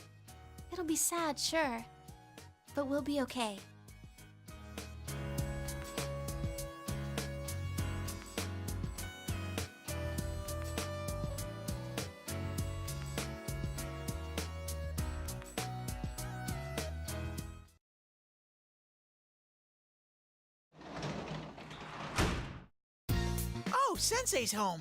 it'll be sad, sure, but we'll be okay. Oh, Sensei's home.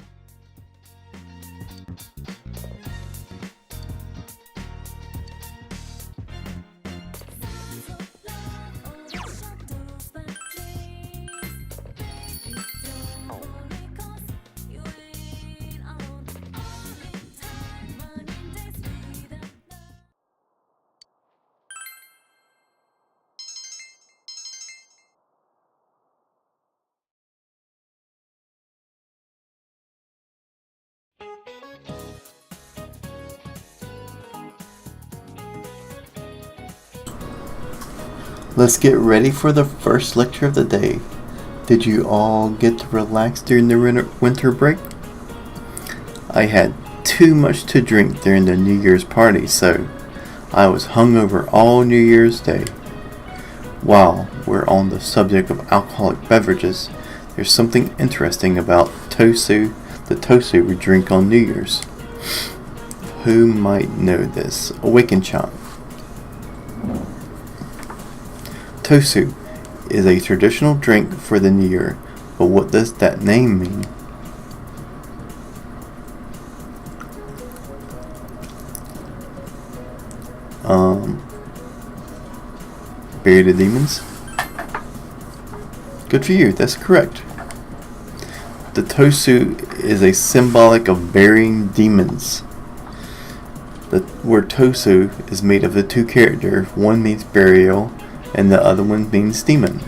Let's get ready for the first lecture of the day. Did you all get to relax during the winter break? I had too much to drink during the New Year's party, so I was hungover all New Year's Day. While we're on the subject of alcoholic beverages, there's something interesting about tosu, the tosu we drink on New Year's. Who might know this? Awaken-chan. Tosu is a traditional drink for the New Year, but what does that name mean? bury the demons. Good for you, that's correct. The Tosu is a symbolic of burying demons. The word Tosu is made of the two characters. One means burial and the other one means demon.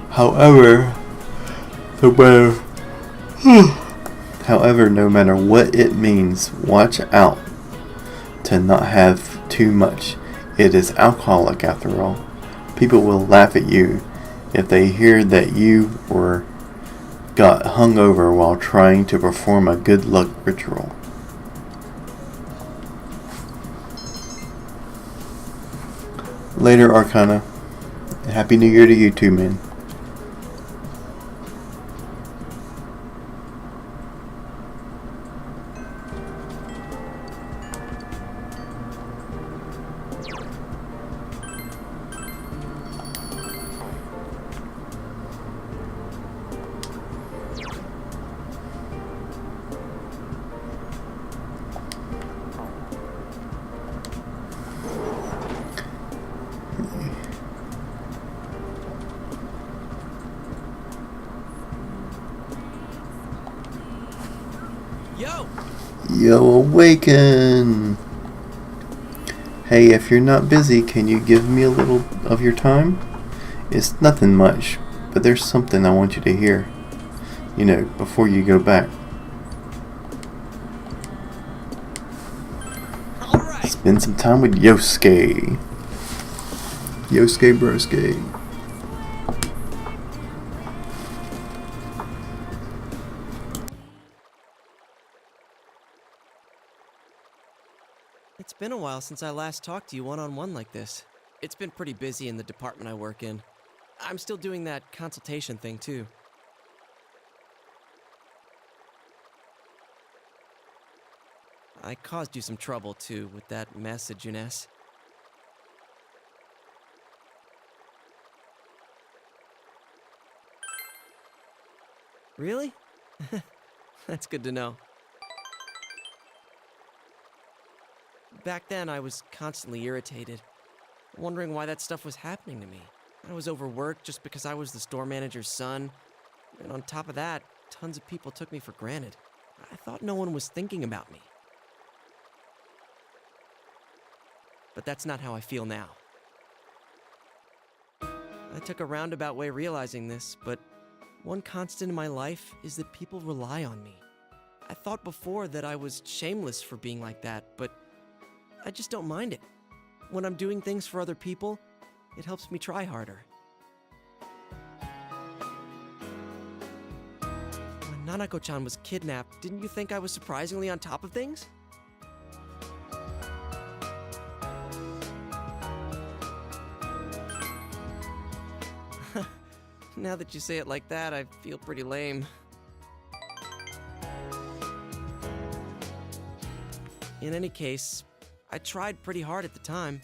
However, no matter what it means, watch out to not have too much. It is alcoholic after all. People will laugh at you if they hear that you got hungover while trying to perform a good luck ritual. Later, Arcana. Happy New Year to you too, man. Yo, awaken! Hey, if you're not busy, can you give me a little of your time? It's nothing much, but there's something I want you to hear. You know, before you go back. Alright. Spend some time with Yosuke. Yosuke broske. It's been a while since I last talked to you one-on-one like this. It's been pretty busy in the department I work in. I'm still doing that consultation thing, too. I caused you some trouble, too, with that mess at Jeunesse. Really? That's good to know. Back then, I was constantly irritated, wondering why that stuff was happening to me. I was overworked just because I was the store manager's son, and on top of that, tons of people took me for granted. I thought no one was thinking about me. But that's not how I feel now. I took a roundabout way realizing this, but one constant in my life is that people rely on me. I thought before that I was shameless for being like that, but I just don't mind it. When I'm doing things for other people, it helps me try harder. When Nanako-chan was kidnapped, didn't you think I was surprisingly on top of things? Now that you say it like that, I feel pretty lame. In any case, I tried pretty hard at the time.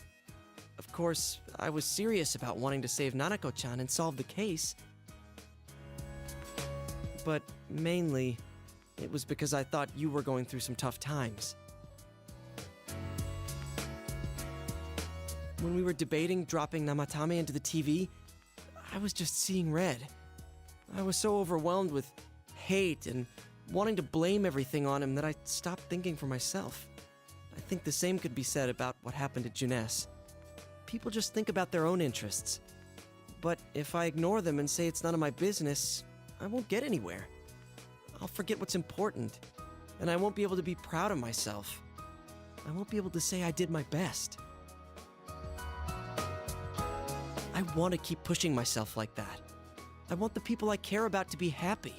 Of course, I was serious about wanting to save Nanako-chan and solve the case. But mainly, it was because I thought you were going through some tough times. When we were debating dropping Namatame into the TV, I was just seeing red. I was so overwhelmed with hate and wanting to blame everything on him that I stopped thinking for myself. I think the same could be said about what happened at Jeunesse. People just think about their own interests. But if I ignore them and say it's none of my business, I won't get anywhere. I'll forget what's important, and I won't be able to be proud of myself. I won't be able to say I did my best. I want to keep pushing myself like that. I want the people I care about to be happy.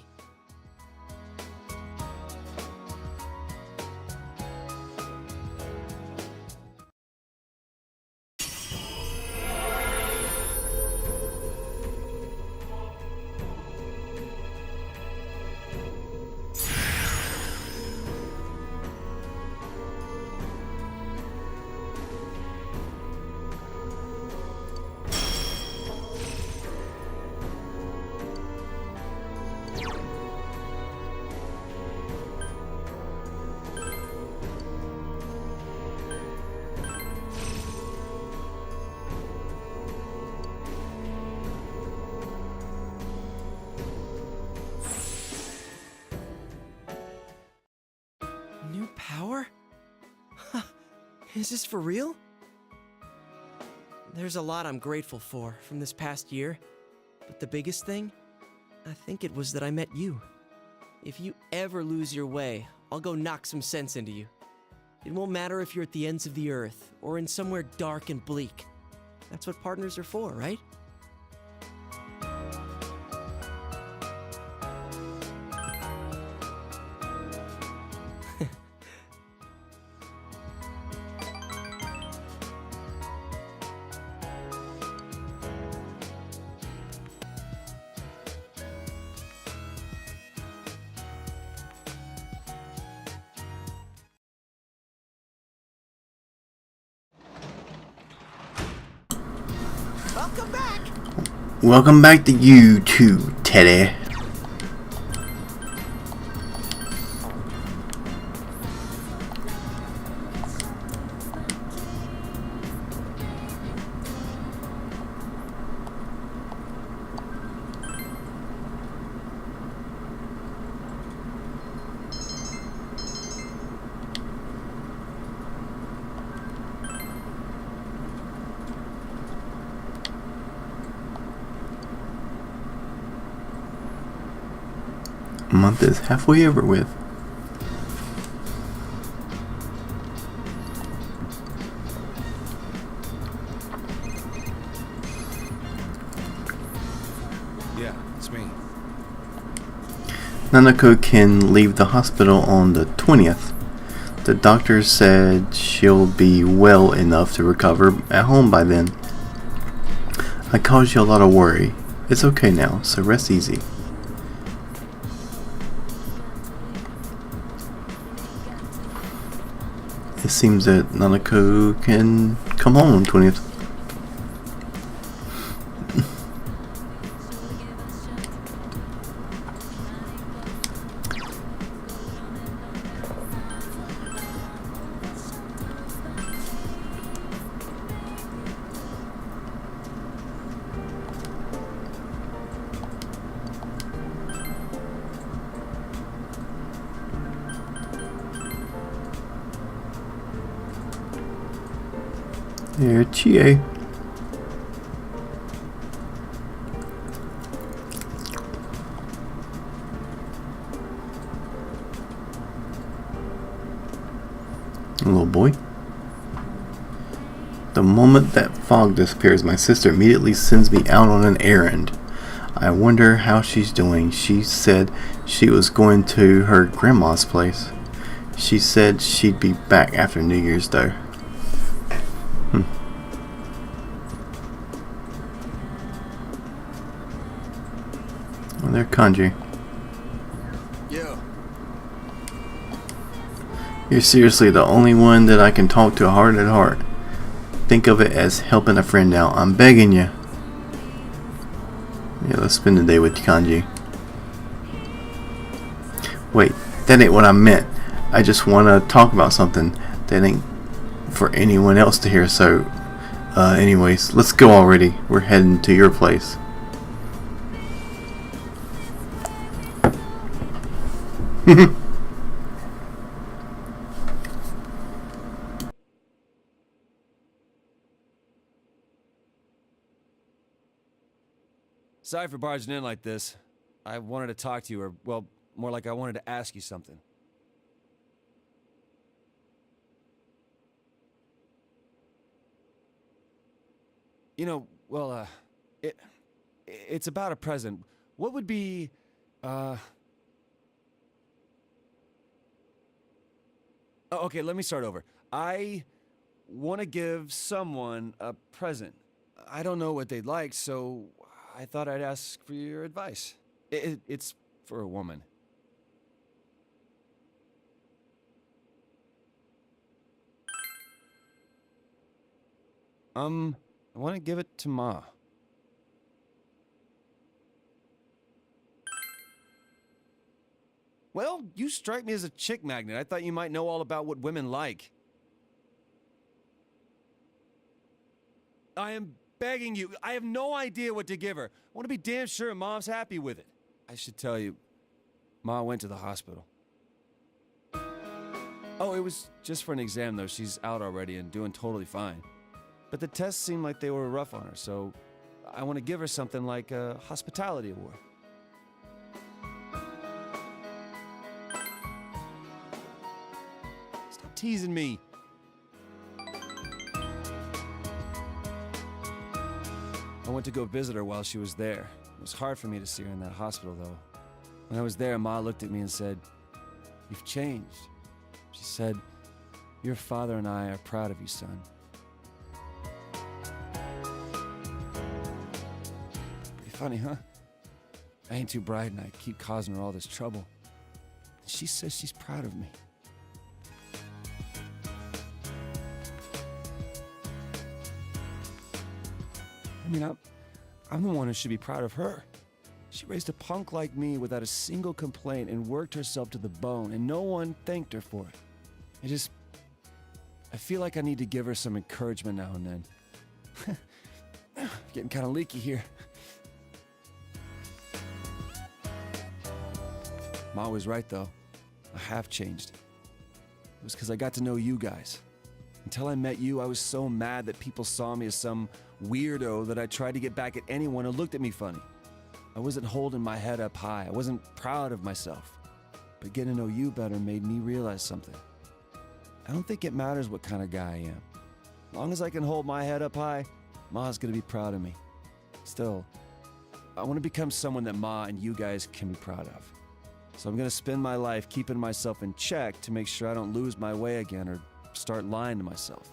Is this for real? There's a lot I'm grateful for from this past year, but the biggest thing, I think it was that I met you. If you ever lose your way, I'll go knock some sense into you. It won't matter if you're at the ends of the earth or in somewhere dark and bleak. That's what partners are for, right? Welcome back! Welcome back to you too, Teddy. Month is halfway over with. Yeah, it's me. Nanako can leave the hospital on the 20th. The doctor said she'll be well enough to recover at home by then. I caused you a lot of worry. It's okay now, so rest easy. It seems that Nanako can come home on 20th. There, Chie. Little boy. The moment that fog disappears, my sister immediately sends me out on an errand. I wonder how she's doing. She said she was going to her grandma's place. She said she'd be back after New Year's though. Well, there, Kanji. Yo. You're seriously the only one that I can talk to heart at heart. Think of it as helping a friend out. I'm begging you. Yeah, let's spend the day with Kanji. Wait, that ain't what I meant. I just want to talk about something that ain't for anyone else to hear, so anyways, let's go already. We're heading to your place. Sorry for barging in like this. I wanted to talk to you, or, well, more like I wanted to ask you something. You know, well, it's about a present. What would be, Oh, okay, let me start over. I want to give someone a present. I don't know what they'd like, so I thought I'd ask for your advice. It's for a woman. I want to give it to Ma. Well, you strike me as a chick magnet. I thought you might know all about what women like. I am begging you. I have no idea what to give her. I want to be damn sure Mom's happy with it. I should tell you, Ma went to the hospital. Oh, it was just for an exam, though. She's out already and doing totally fine. But the tests seemed like they were rough on her, so I want to give her something like a hospitality award. Stop teasing me. I went to go visit her while she was there. It was hard for me to see her in that hospital, though. When I was there, Ma looked at me and said, "You've changed." She said, "Your father and I are proud of you, son." Pretty funny, huh? I ain't too bright and I keep causing her all this trouble. She says she's proud of me. I mean, I'm the one who should be proud of her. She raised a punk like me without a single complaint and worked herself to the bone, and no one thanked her for it. I feel like I need to give her some encouragement now and then. Getting kind of leaky here. Ma was right, though. I have changed. It was because I got to know you guys. Until I met you, I was so mad that people saw me as some weirdo that I tried to get back at anyone who looked at me funny. I wasn't holding my head up high. I wasn't proud of myself. But getting to know you better made me realize something. I don't think it matters what kind of guy I am. As long as I can hold my head up high, Ma's gonna be proud of me. Still, I want to become someone that Ma and you guys can be proud of. So I'm gonna spend my life keeping myself in check to make sure I don't lose my way again or start lying to myself.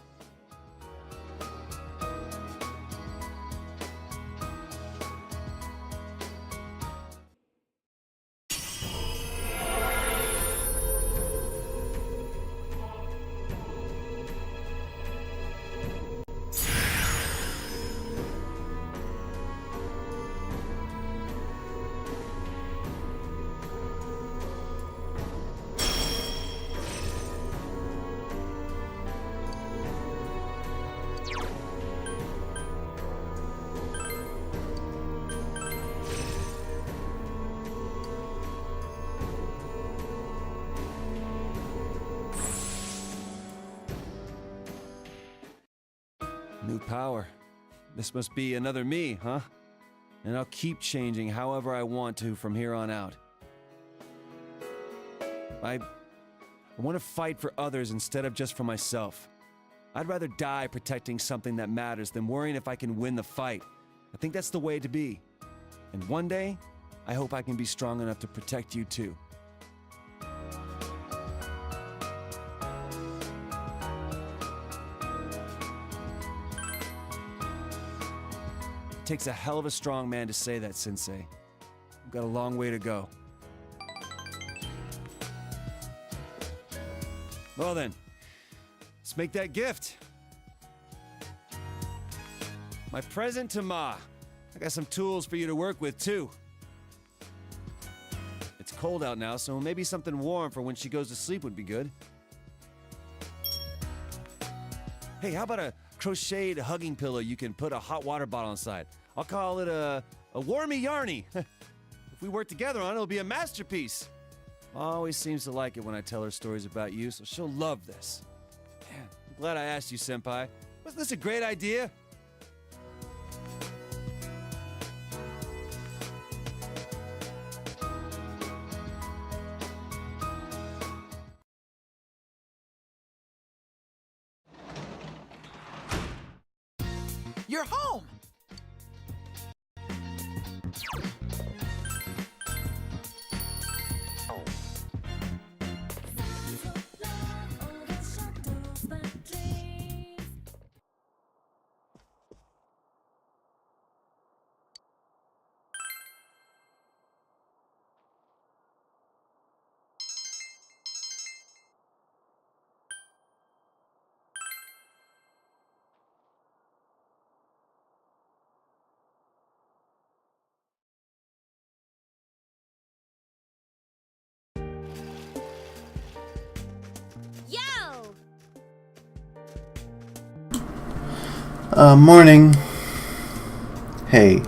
New power. This must be another me, huh? And I'll keep changing however I want to from here on out. I want to fight for others instead of just for myself. I'd rather die protecting something that matters than worrying if I can win the fight. I think that's the way to be. And one day, I hope I can be strong enough to protect you too. It takes a hell of a strong man to say that, Sensei. We've got a long way to go. Well then, let's make that gift. My present to Ma. I got some tools for you to work with, too. It's cold out now, so maybe something warm for when she goes to sleep would be good. Hey, how about a crocheted hugging pillow you can put a hot water bottle inside? I'll call it a warmy yarny. If we work together on it, it'll be a masterpiece. Ma always seems to like it when I tell her stories about you, so she'll love this. Man, I'm glad I asked you, Senpai. Wasn't this a great idea? You're home! Yo! Morning. Hey,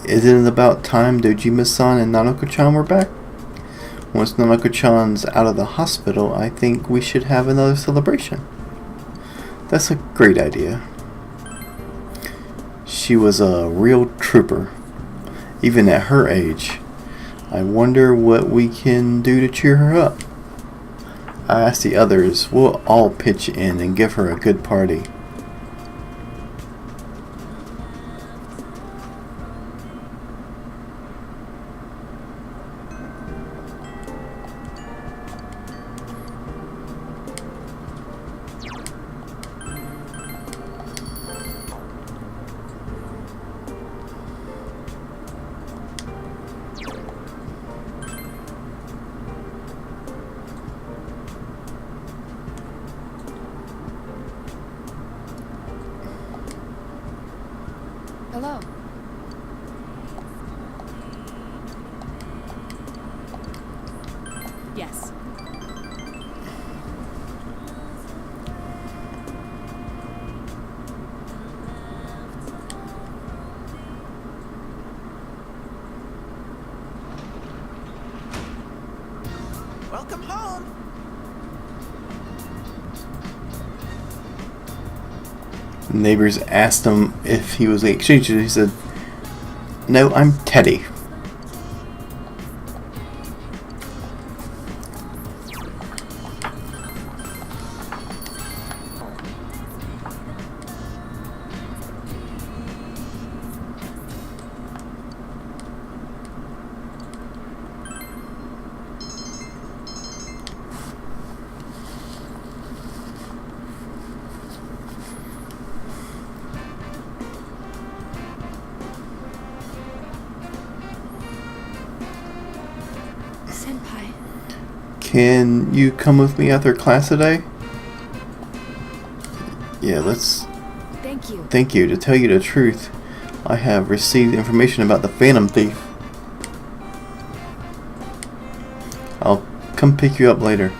isn't it about time Dojima-san and Nanako-chan were back? Once Nanako-chan's out of the hospital, I think we should have another celebration. That's a great idea. She was a real trooper, even at her age. I wonder what we can do to cheer her up. I asked the others. We'll all pitch in and give her a good party. Hello. Yes. Welcome home. Neighbors asked him if he was the exchange student. He said, "No, I'm Teddy." Senpai. Can you come with me after class today? Yeah, let's... Thank you. Thank you. To tell you the truth, I have received information about the Phantom Thief. I'll come pick you up later.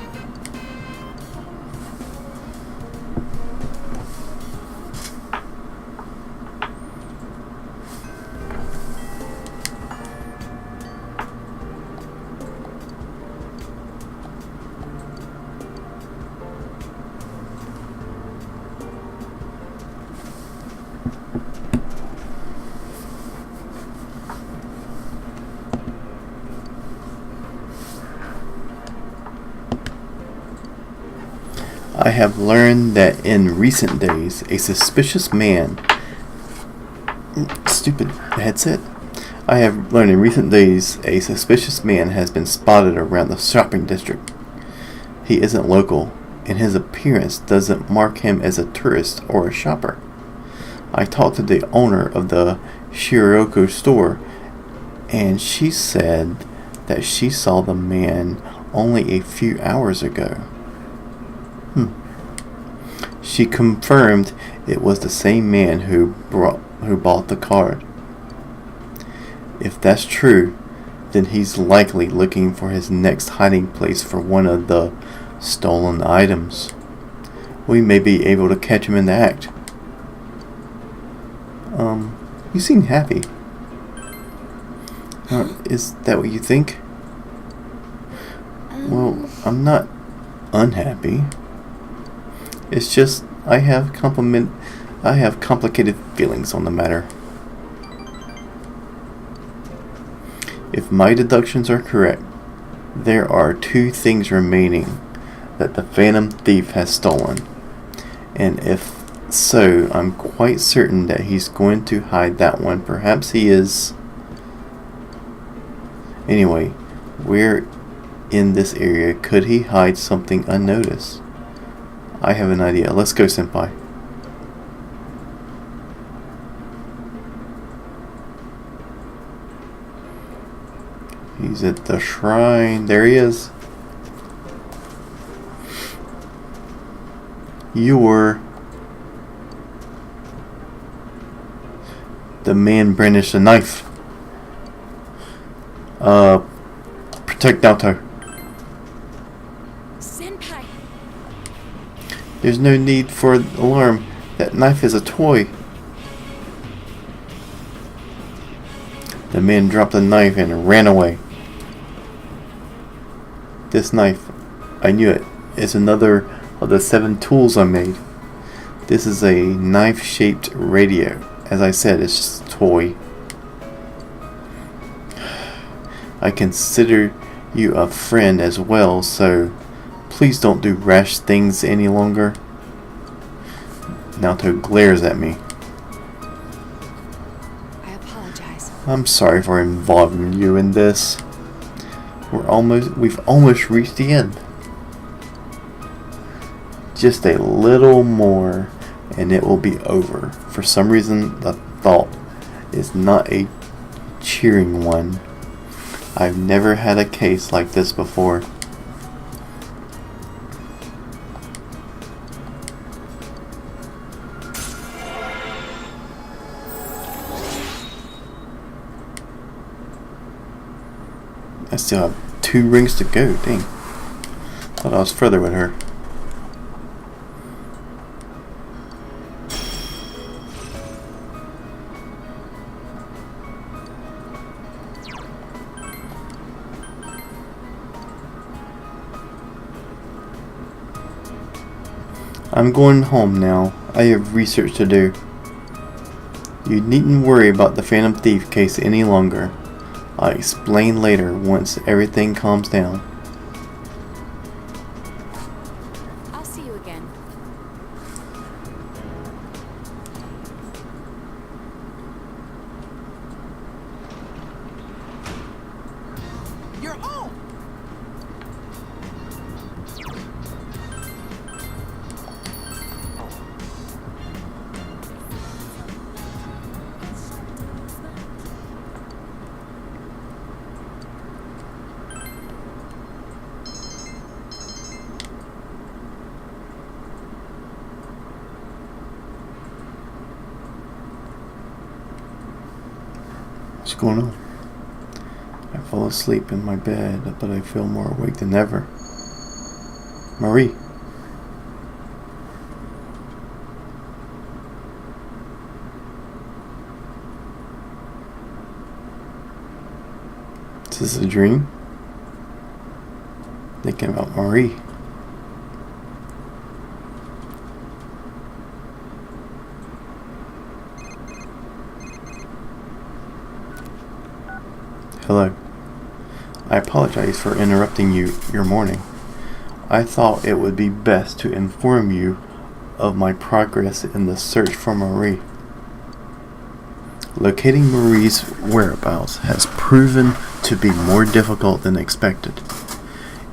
I have learned that in recent days, a suspicious man... Stupid headset. I have learned in recent days, a suspicious man has been spotted around the shopping district. He isn't local, and his appearance doesn't mark him as a tourist or a shopper. I talked to the owner of the Shiroko store, and she said that she saw the man only a few hours ago. She confirmed it was the same man who bought the card. If that's true, then he's likely looking for his next hiding place for one of the stolen items. We may be able to catch him in the act. You seem happy. Is that what you think? Well, I'm not unhappy. It's just I have complicated feelings on the matter. If my deductions are correct, there are 2 things remaining that the Phantom Thief has stolen. And if so, I'm quite certain that he's going to hide that one. Perhaps he is... Anyway, where in this area could he hide something unnoticed? I have an idea. Let's go, Senpai. He's at the shrine. There he is. You're... The man brandished a knife. Protect Naoto. Senpai. There's no need for alarm. That knife is a toy. The man dropped the knife and ran away. This knife, I knew it. It's another of the 7 tools I made. This is a knife-shaped radio. As I said, it's just a toy. I consider you a friend as well, so please don't do rash things any longer. Naoto glares at me. I apologize. I'm sorry for involving you in this. We've almost reached the end. Just a little more and it will be over. For some reason, the thought is not a cheering one. I've never had a case like this before. I still have 2 rings to go. Dang. Thought I was further with her. I'm going home now. I have research to do. You needn't worry about the Phantom Thief case any longer. I'll explain later once everything calms down. I'll see you again. You're home! What's going on? I fall asleep in my bed, but I feel more awake than ever. Marie. Is this a dream? Thinking about Marie. Hello. I apologize for interrupting your morning. I thought it would be best to inform you of my progress in the search for Marie. Locating Marie's whereabouts has proven to be more difficult than expected.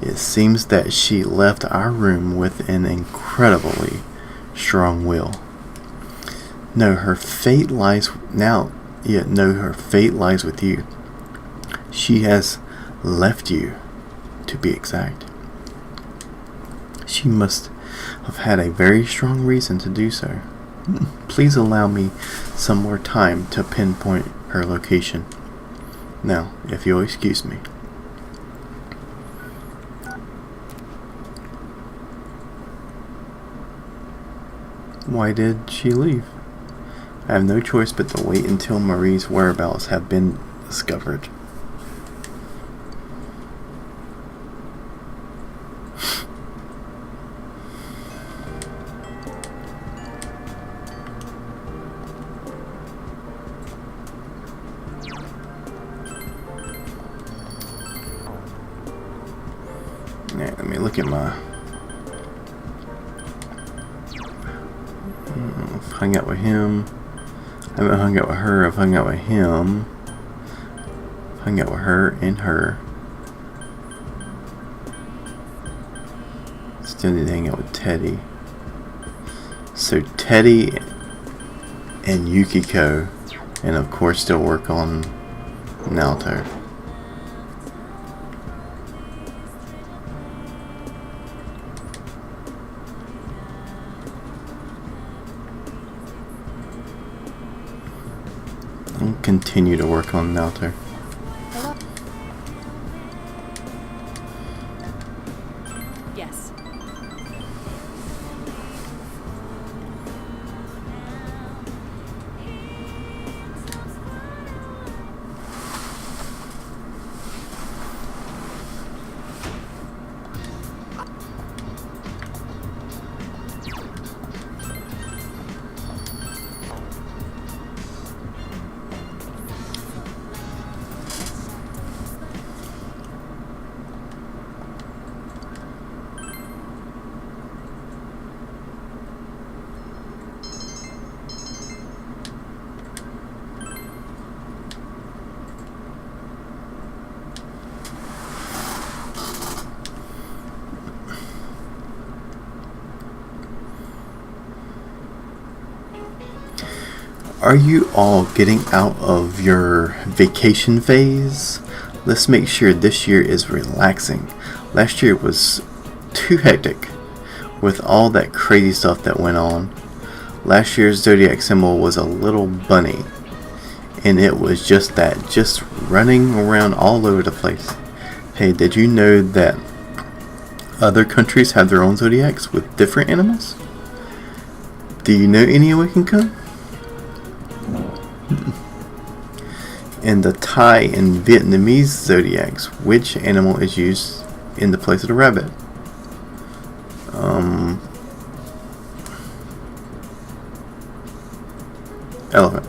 It seems that she left our room with an incredibly strong will. Her fate lies with you. She has left you, to be exact. She must have had a very strong reason to do so. Please allow me some more time to pinpoint her location. Now, if you'll excuse me. Why did she leave? I have no choice but to wait until Marie's whereabouts have been discovered. Let me look at my... I've hung out with him. I haven't hung out with her. I've hung out with him. Hung out with her and her. Still need to hang out with Teddy. So Teddy and Yukiko. And of course still work on Naoto. I'll continue to work on Naoto. Hello? Yes. Are you all getting out of your vacation phase? Let's make sure this year is relaxing. Last year was too hectic with all that crazy stuff that went on. Last year's zodiac symbol was a little bunny, and it was just that, just running around all over the place. Hey, did you know that other countries have their own zodiacs with different animals? Do you know any we can come? In the Thai and Vietnamese zodiacs, which animal is used in the place of the rabbit? Elephant.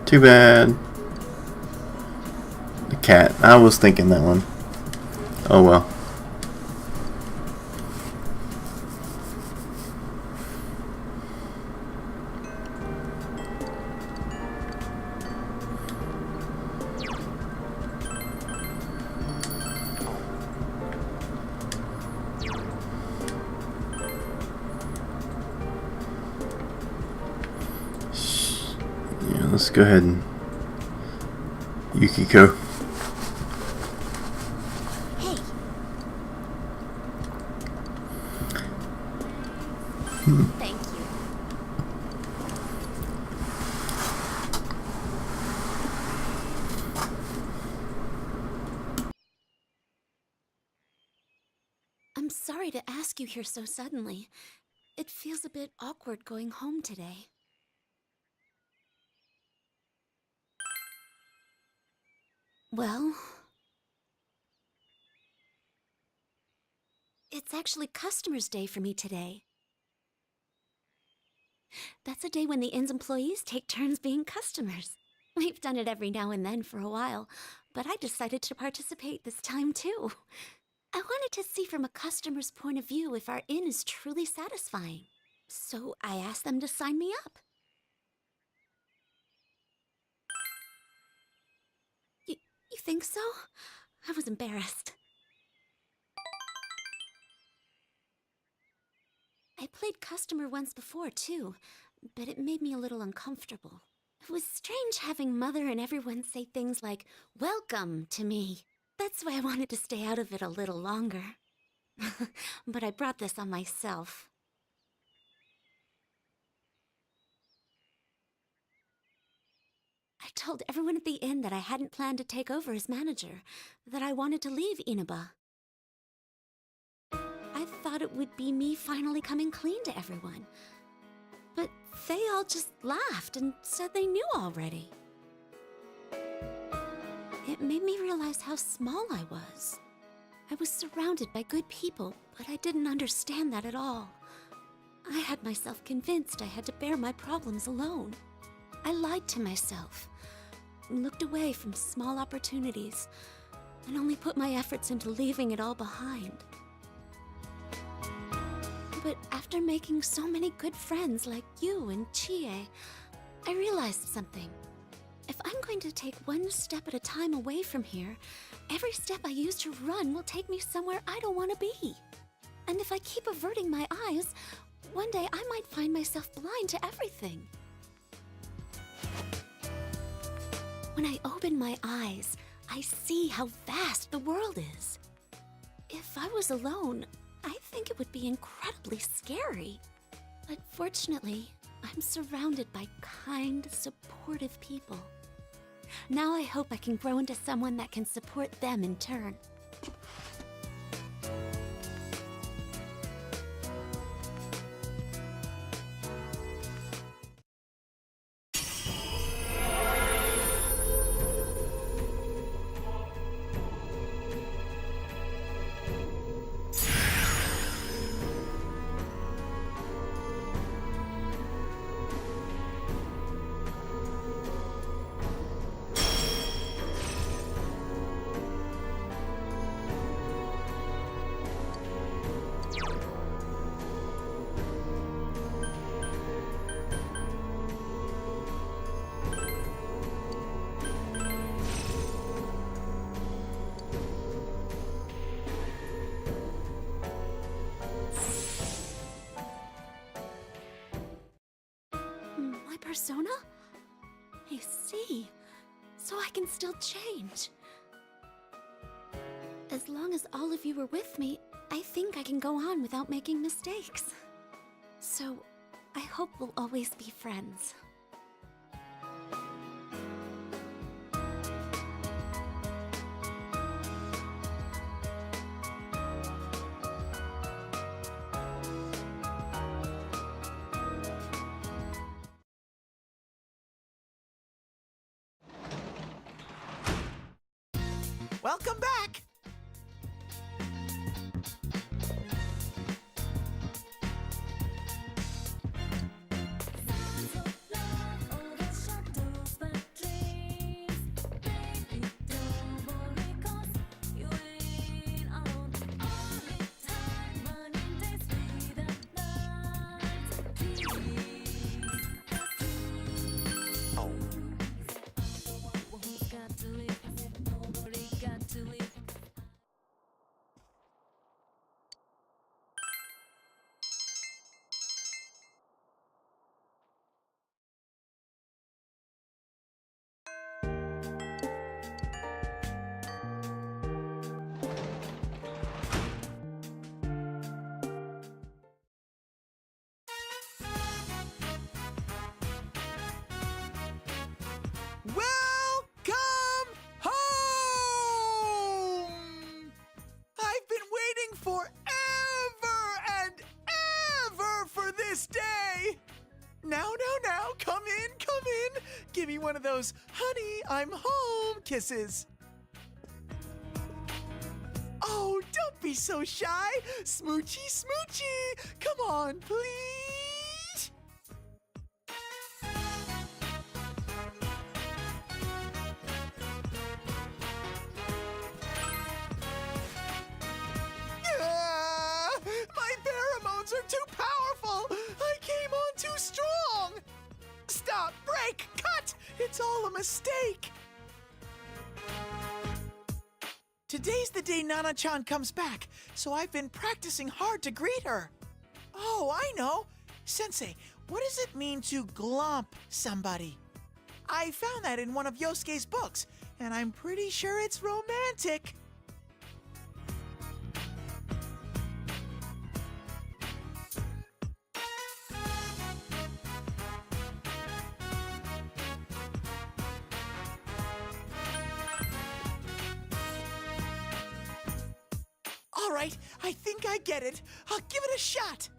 Too bad. The cat. I was thinking that one. Oh well. Let's go ahead and Yukiko. Hey. Thank you. I'm sorry to ask you here so suddenly. It feels a bit awkward going home today. Well, it's actually Customers' Day for me today. That's a day when the inn's employees take turns being customers. We've done it every now and then for a while, but I decided to participate this time too. I wanted to see from a customer's point of view if our inn is truly satisfying. So I asked them to sign me up. You think so? I was embarrassed. I played customer once before, too, but it made me a little uncomfortable. It was strange having Mother and everyone say things like, "Welcome" to me. That's why I wanted to stay out of it a little longer. But I brought this on myself. I told everyone at the inn that I hadn't planned to take over as manager, that I wanted to leave Inaba. I thought it would be me finally coming clean to everyone. But they all just laughed and said they knew already. It made me realize how small I was. I was surrounded by good people, but I didn't understand that at all. I had myself convinced I had to bear my problems alone. I lied to myself, looked away from small opportunities, and only put my efforts into leaving it all behind. But after making so many good friends like you and Chie, I realized something. If I'm going to take one step at a time away from here, every step I use to run will take me somewhere I don't want to be. And if I keep averting my eyes, one day I might find myself blind to everything. When I open my eyes, I see how vast the world is. If I was alone, I think it would be incredibly scary. But fortunately, I'm surrounded by kind, supportive people. Now I hope I can grow into someone that can support them in turn. persona? I see. So I can still change. As long as all of you are with me, I think I can go on without making mistakes. So, I hope we'll always be friends. Welcome back! Welcome home! I've been waiting forever and ever for this day! Now, come in. Give me one of those, honey, I'm home kisses. Oh, don't be so shy. Smoochy. Come on, please. My pheromones are too powerful! I came on too strong! Stop! Break! Cut! It's all a mistake! Today's the day Nana-chan comes back, so I've been practicing hard to greet her. Oh, I know! Sensei, what does it mean to glomp somebody? I found that in one of Yosuke's books, and I'm pretty sure it's romantic. All right, I think I get it. I'll give it a shot.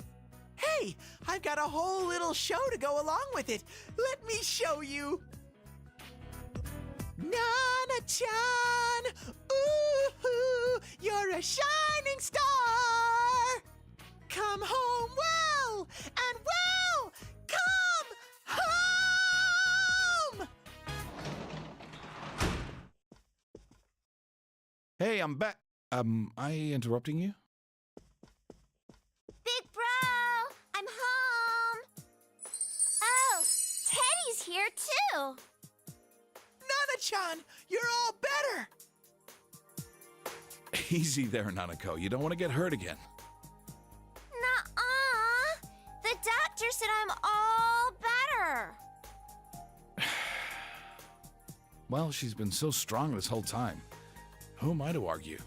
Hey, I've got a whole little show to go along with it. Let me show you. Nana-chan, ooh, you're a shining star. Come home well, and well, come home. Hey, I'm back. I interrupting you? Big bro! I'm home! Oh, Teddy's here too! Nana-chan, you're all better. Easy there, Nanako. You don't want to get hurt again. Nuh-uh! The doctor said I'm all better! Well, she's been so strong this whole time. Who am I to argue?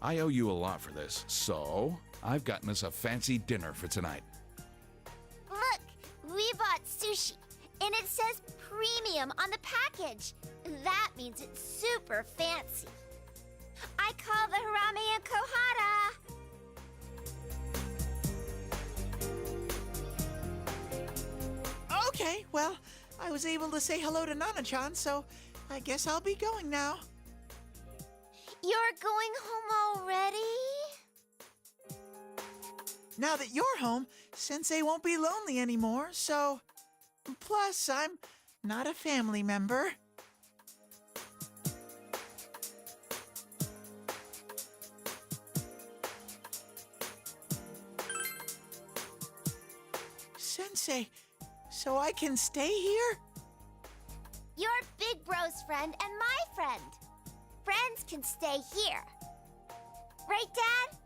I owe you a lot for this, so I've gotten us a fancy dinner for tonight. Look, we bought sushi, and it says premium on the package. That means it's super fancy. I call the harame and kohara. Okay, well, I was able to say hello to Nana-chan, so I guess I'll be going now. You're going home already? Now that you're home, Sensei won't be lonely anymore, so... Plus, I'm not a family member. Sensei, so I can stay here? You're Big Bro's friend and my friend. Friends can stay here. Right, Dad?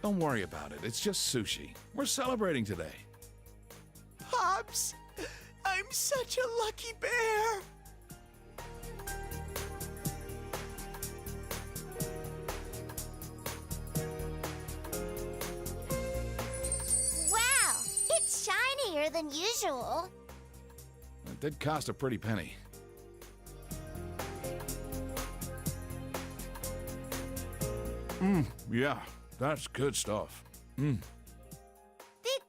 Don't worry about it. It's just sushi. We're celebrating today. jobs. I'm such a lucky bear. Wow, it's shinier than usual. It did cost a pretty penny. Yeah, that's good stuff. Big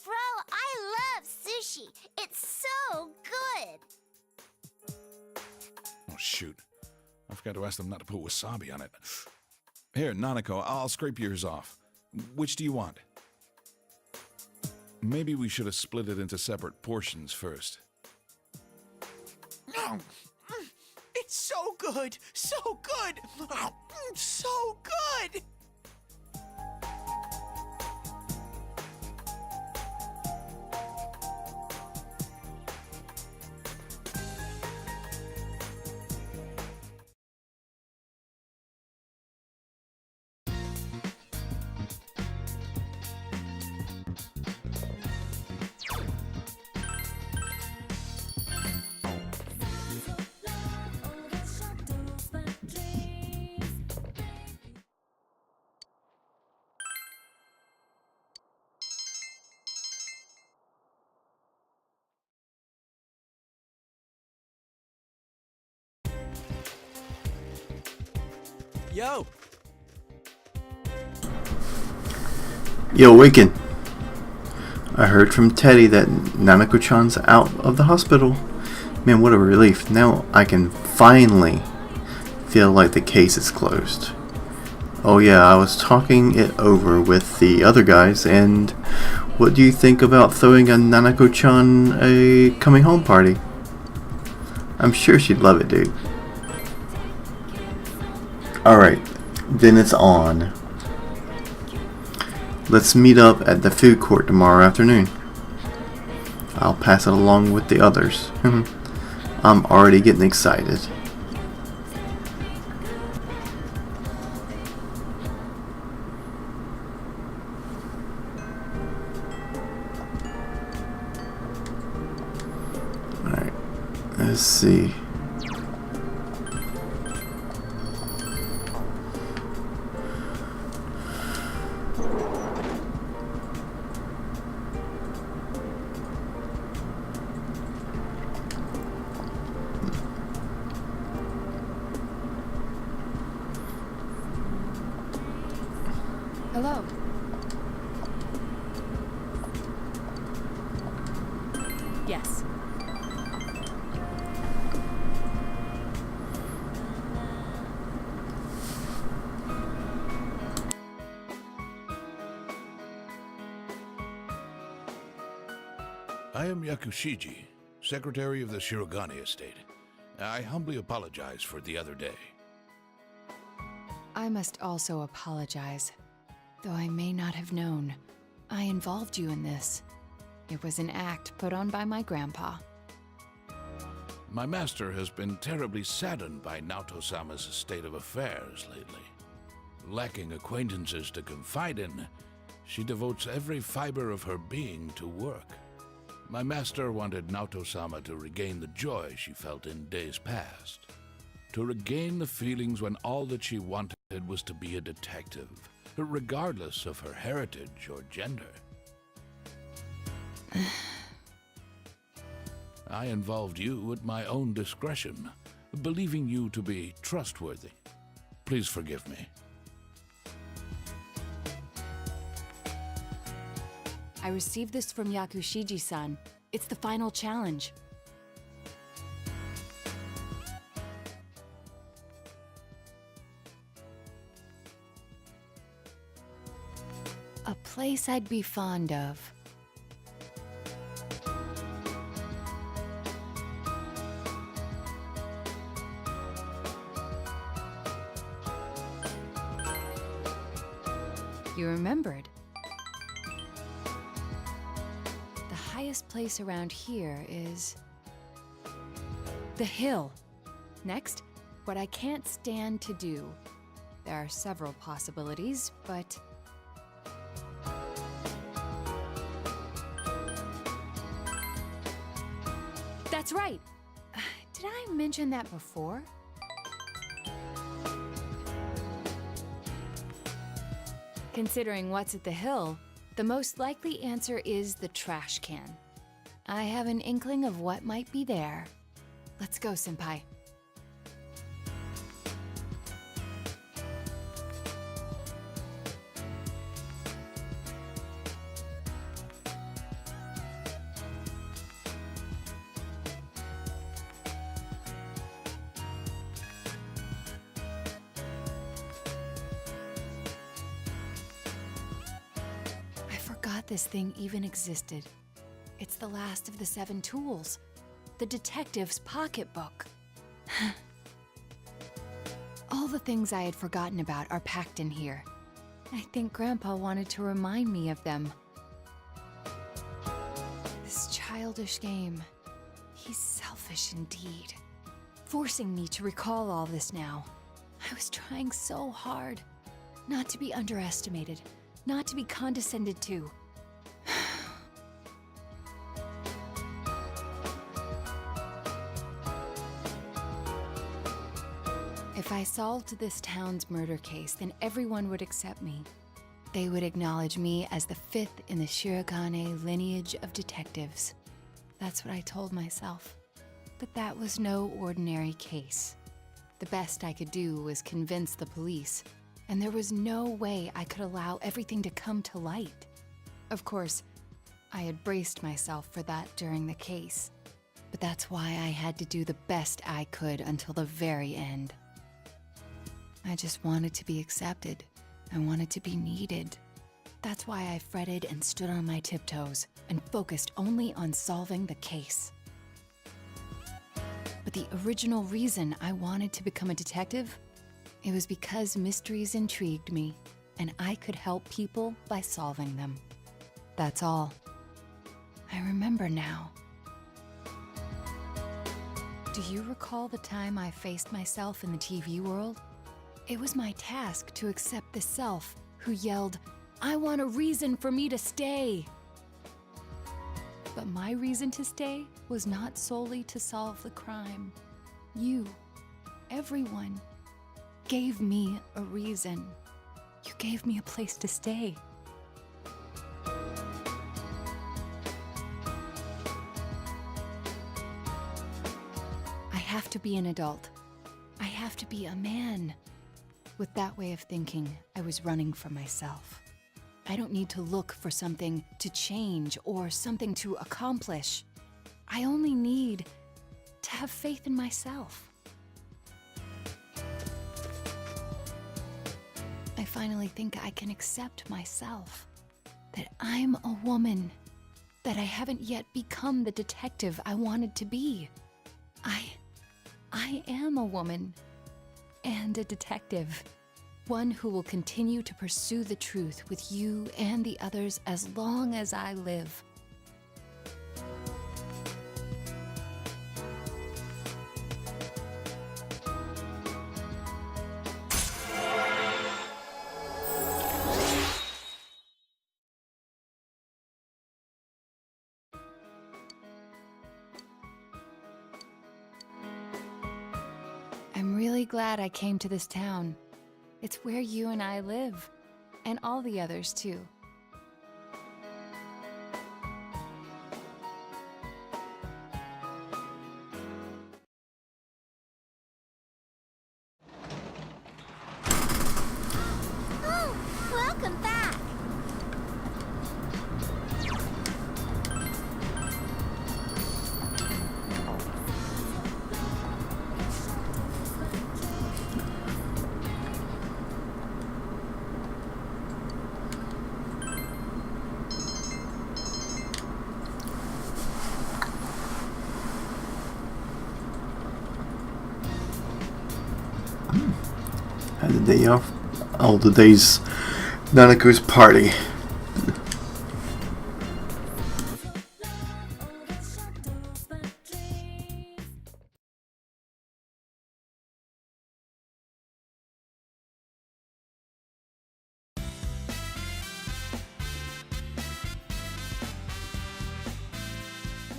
Bro, I love sushi. It's so good. Oh, shoot. I forgot to ask them not to put wasabi on it. Here, Nanako, I'll scrape yours off. Which do you want? Maybe we should have split it into separate portions first. It's so good, so good, so good. Yo! Yo, Wicked. I heard from Teddy that Nanako-chan's out of the hospital. Man, what a relief. Now I can finally feel like the case is closed. Oh yeah, I was talking it over with the other guys, and what do you think about throwing a Nanako-chan a coming home party? I'm sure she'd love it, dude. Alright, then it's on. Let's meet up at the food court tomorrow afternoon. I'll pass it along with the others. I'm already getting excited. Alright, let's see. Hello. Yes. I am Yakushiji, Secretary of the Shirogane Estate. I humbly apologize for the other day. I must also apologize. Though I may not have known, I involved you in this. It was an act put on by my grandpa. My master has been terribly saddened by Naoto-sama's state of affairs lately. Lacking acquaintances to confide in, she devotes every fiber of her being to work. My master wanted Naoto-sama to regain the joy she felt in days past. To regain the feelings when all that she wanted was to be a detective, regardless of her heritage or gender. I involved you at my own discretion, believing you to be trustworthy. Please forgive me. I received this from Yakushiji-san. It's the final challenge. A place I'd be fond of. You remembered. The highest place around here is the hill. Next, what I can't stand to do. There are several possibilities, but That's right. Did I mention that before? Considering what's at the hill, the most likely answer is the trash can. I have an inkling of what might be there. Let's go, Senpai. This thing even existed. It's the last of the 7 tools. The detective's pocketbook. All the things I had forgotten about are packed in here. I think Grandpa wanted to remind me of them. This childish game. He's selfish indeed. Forcing me to recall all this now. I was trying so hard. Not to be underestimated. Not to be condescended to. If I solved this town's murder case, then everyone would accept me. They would acknowledge me as the 5th in the Shirogane lineage of detectives. That's what I told myself. But that was no ordinary case. The best I could do was convince the police, and there was no way I could allow everything to come to light. Of course, I had braced myself for that during the case, but that's why I had to do the best I could until the very end. I just wanted to be accepted. I wanted to be needed. That's why I fretted and stood on my tiptoes and focused only on solving the case. But the original reason I wanted to become a detective, it was because mysteries intrigued me, and I could help people by solving them. That's all. I remember now. Do you recall the time I faced myself in the TV world? It was my task to accept the self who yelled, "I want a reason for me to stay." But my reason to stay was not solely to solve the crime. You, everyone, gave me a reason. You gave me a place to stay. I have to be an adult. I have to be a man. With that way of thinking, I was running from myself. I don't need to look for something to change or something to accomplish. I only need to have faith in myself. I finally think I can accept myself. That I'm a woman. That I haven't yet become the detective I wanted to be. I am a woman. And a detective. One who will continue to pursue the truth with you and the others as long as I live. I'm really glad I came to this town. It's where you and I live, and all the others too. Oh, welcome back! Had the day off. Oh, today's Nanako's party.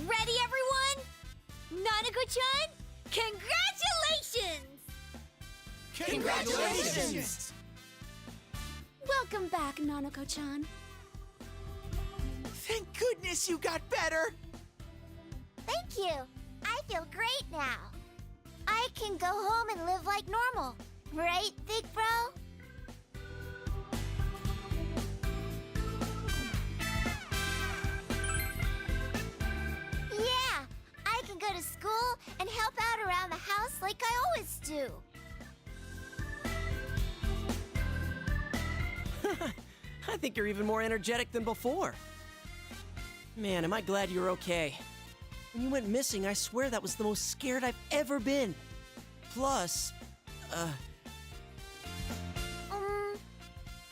Ready, everyone? Nanako-chan, congratulations! Congratulations! Welcome back, Nanako-chan. Thank goodness you got better! Thank you. I feel great now. I can go home and live like normal. Right, big bro? Yeah, I can go to school and help out around the house like I always do. I think you're even more energetic than before. Man, am I glad you're okay. When you went missing, I swear that was the most scared I've ever been. Plus, I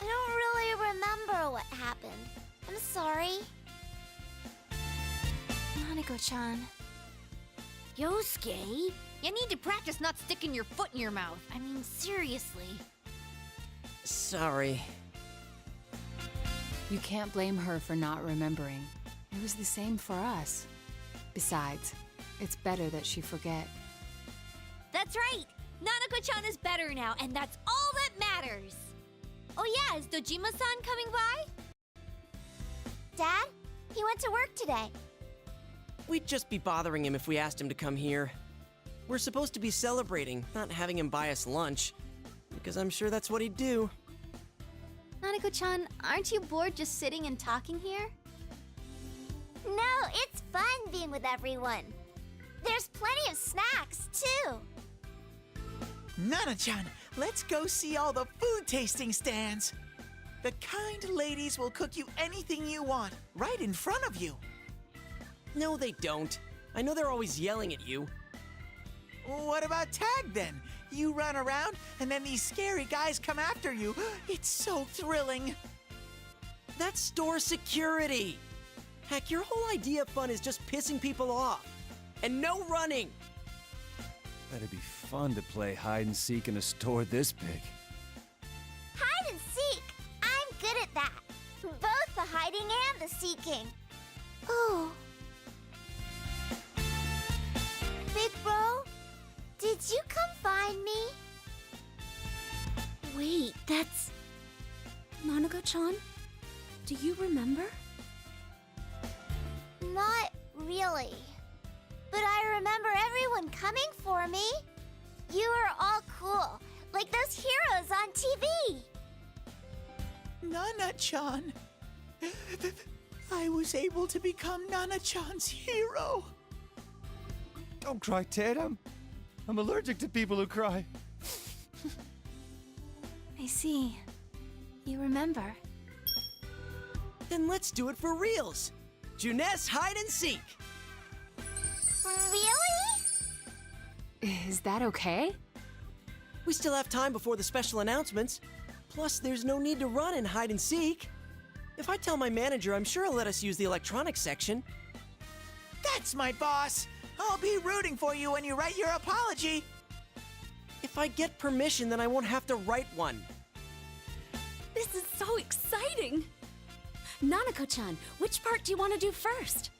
don't really remember what happened. I'm sorry. Nanako-chan. Yosuke, you need to practice not sticking your foot in your mouth. I mean, seriously. sorry. You can't blame her for not remembering. It was the same for us. Besides, it's better that she forget. That's right! Nanako-chan is better now, and that's all that matters! Oh yeah, is Dojima-san coming by? Dad, he went to work today. We'd just be bothering him if we asked him to come here. We're supposed to be celebrating, not having him buy us lunch. Because I'm sure that's what he'd do. Nanako-chan, aren't you bored just sitting and talking here? No, it's fun being with everyone. There's plenty of snacks, too. Nana-chan, let's go see all the food tasting stands. The kind ladies will cook you anything you want, right in front of you. No, they don't. I know they're always yelling at you. What about tag, then? You run around, and then these scary guys come after you. It's so thrilling. That's store security. Heck, your whole idea of fun is just pissing people off. And no running. Better be fun to play hide and seek in a store this big. Hide and seek. I'm good at that. Both the hiding and the seeking. Oh. Big bro, did you come find me? Wait, that's... Nanako-chan? Do you remember? Not really. But I remember everyone coming for me. You were all cool, like those heroes on TV. Nana-chan. I was able to become Nana-chan's hero. Don't cry, Ted. I'm allergic to people who cry. I see. You remember. Then let's do it for reals. Juness hide and seek. Really? Is that okay? We still have time before the special announcements. Plus, there's no need to run and hide and seek. If I tell my manager, I'm sure he'll let us use the electronics section. That's my boss. I'll be rooting for you when you write your apology. If I get permission, then I won't have to write one. This is so exciting! Nanako-chan, which part do you want to do first?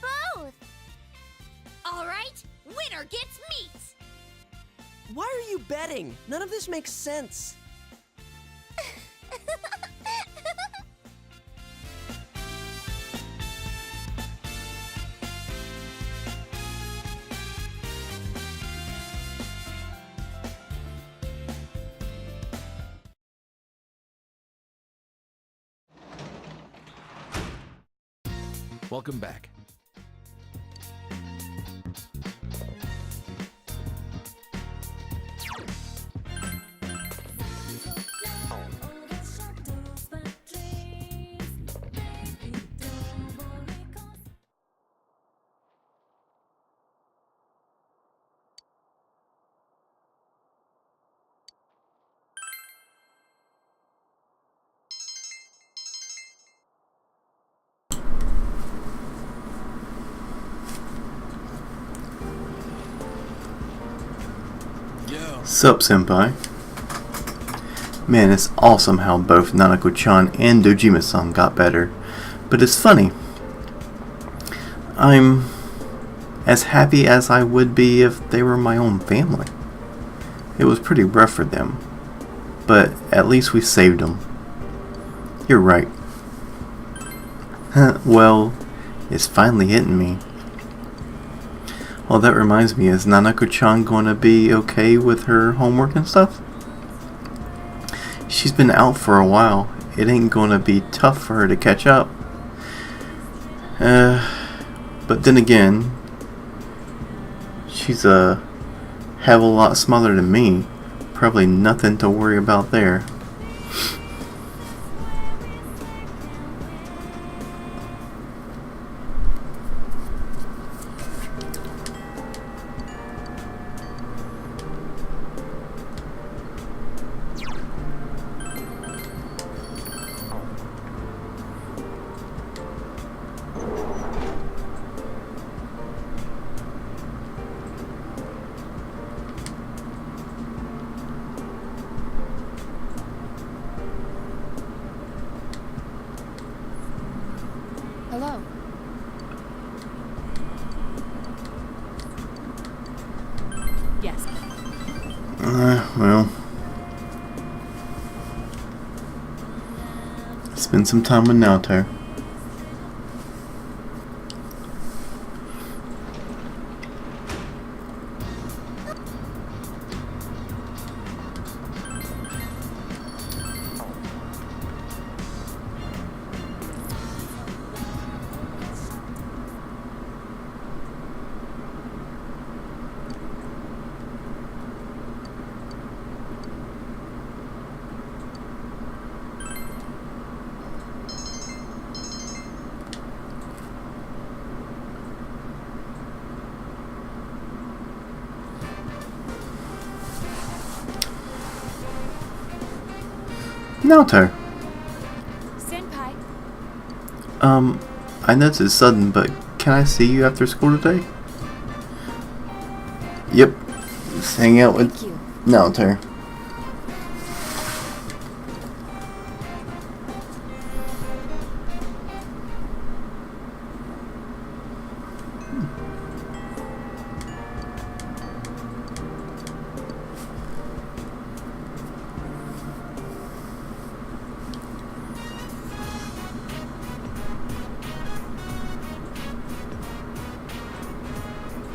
Both. All right, winner gets meat! Why are you betting? None of this makes sense. Welcome back. Sup, senpai? Man, it's awesome how both Nanako-chan and Dojima-san got better. But it's funny. I'm as happy as I would be if they were my own family. It was pretty rough for them, but at least we saved them. You're right. Well, it's finally hitting me. Well, that reminds me, is Nanako-chan going to be okay with her homework and stuff? She's been out for a while. It ain't going to be tough for her to catch up. But then again, she's a hell of a lot smaller than me. Probably nothing to worry about there. Hello. Yes. Well. Spend some time with Naoto. Naoto. Senpai. I know it's sudden, but can I see you after school today? Yep. Just hang out with Thank you. Naoto.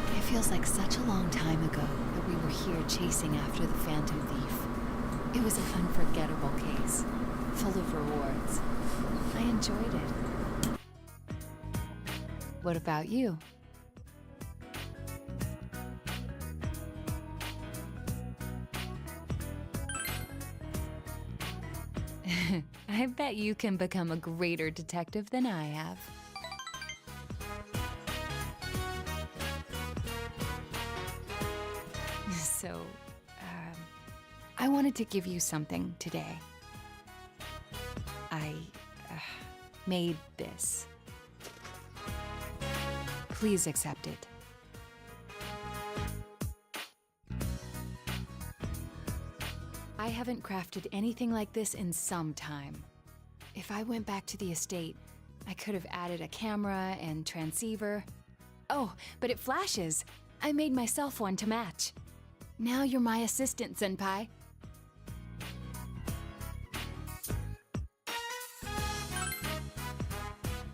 It feels like such a long time ago that we were here chasing after the Phantom Thief. It was an unforgettable case, full of rewards. I enjoyed it. What about you? I bet you can become a greater detective than I have. So, I wanted to give you something today. I made this. Please accept it. I haven't crafted anything like this in some time. If I went back to the estate, I could have added a camera and transceiver. Oh, but it flashes! I made myself one to match. Now you're my assistant, Senpai.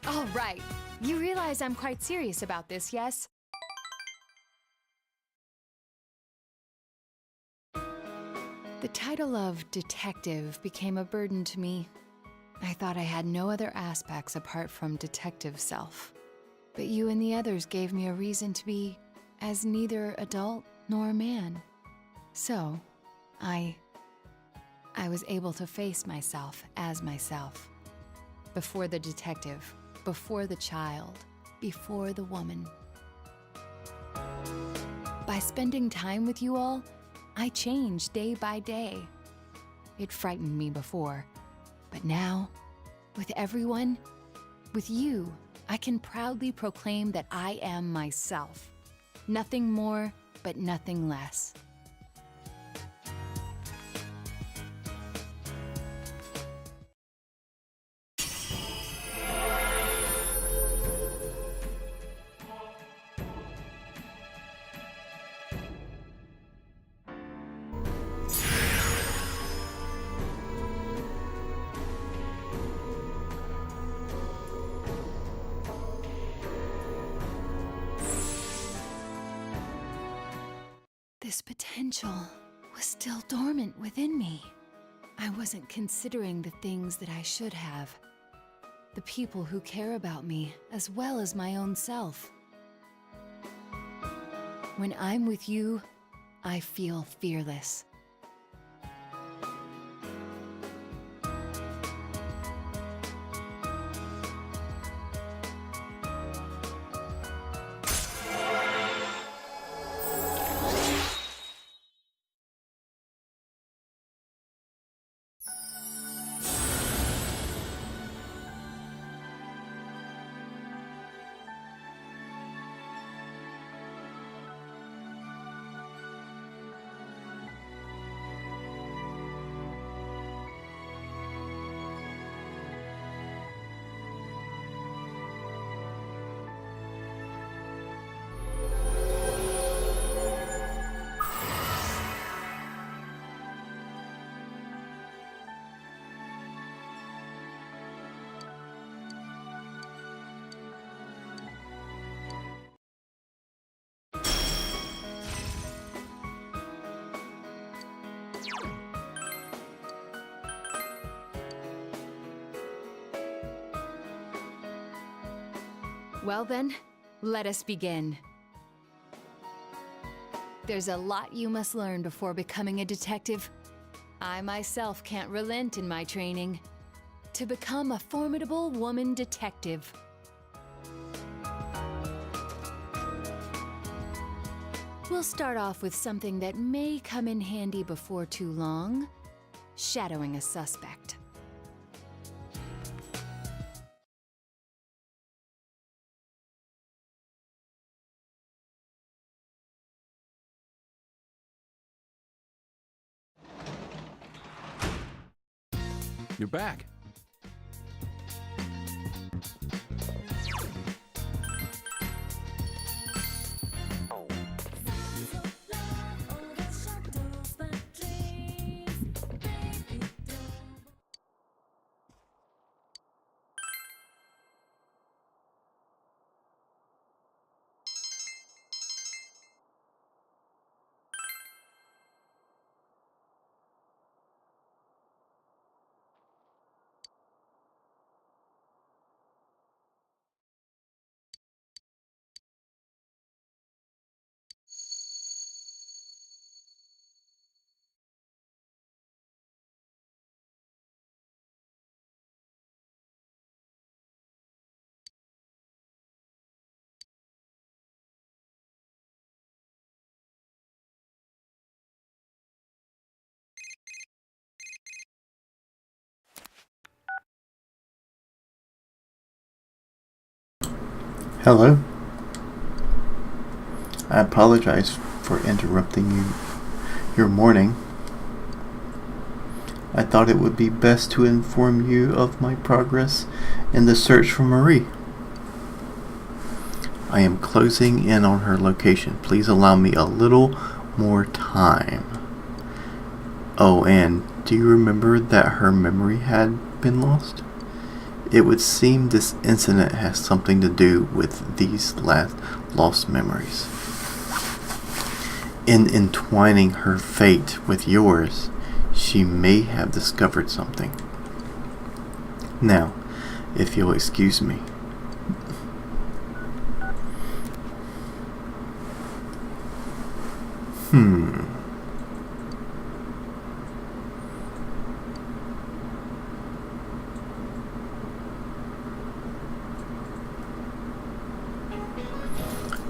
All right. You realize I'm quite serious about this, yes? The title of detective became a burden to me. I thought I had no other aspects apart from detective self. But you and the others gave me a reason to be as neither adult nor man. So, I was able to face myself as myself. Before the detective, before the child, before the woman. By spending time with you all, I changed day by day. It frightened me before, but now, with everyone, with you, I can proudly proclaim that I am myself. Nothing more, but nothing less. this potential was still dormant within me. I wasn't considering the things that I should have. The people who care about me, as well as my own self. When I'm with you, I feel fearless. Well then, let us begin. There's a lot you must learn before becoming a detective. I myself can't relent in my training. To become a formidable woman detective. We'll start off with something that may come in handy before too long. Shadowing a suspect. You're back. Hello. I apologize for interrupting your morning. I thought it would be best to inform you of my progress in the search for Marie. I am closing in on her location. Please allow me a little more time. Oh, and do you remember that her memory had been lost? It would seem this incident has something to do with these last lost memories. In entwining her fate with yours, she may have discovered something. Now, if you'll excuse me.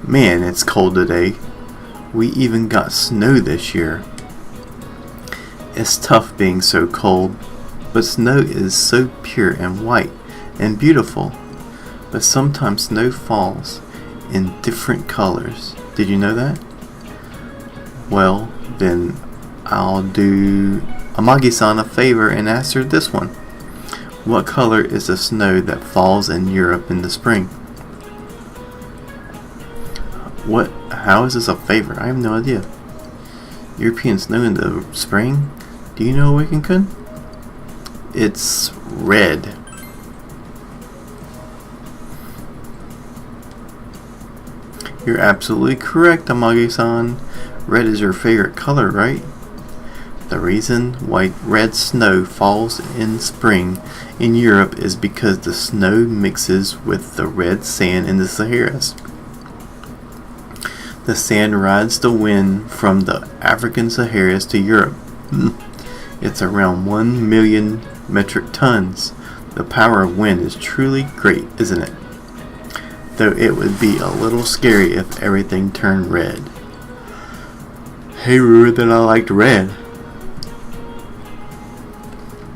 Man, it's cold today. We even got snow this year. It's tough being so cold, but snow is so pure and white and beautiful. But sometimes snow falls in different colors. Did you know that? Well, then I'll do Amagi-san a favor and ask her this one. What color is the snow that falls in Europe in the spring? What? How is this a favor? I have no idea. European snow in the spring? Do you know, Awaken-kun? It's red. You're absolutely correct, Amagi-san. Red is your favorite color, right? The reason why red snow falls in spring in Europe is because the snow mixes with the red sand in the Saharas. The sand rides the wind from the African Saharas to Europe. It's around 1 million metric tons. The power of wind is truly great, isn't it? Though it would be a little scary if everything turned red. Hey, remember that I liked red.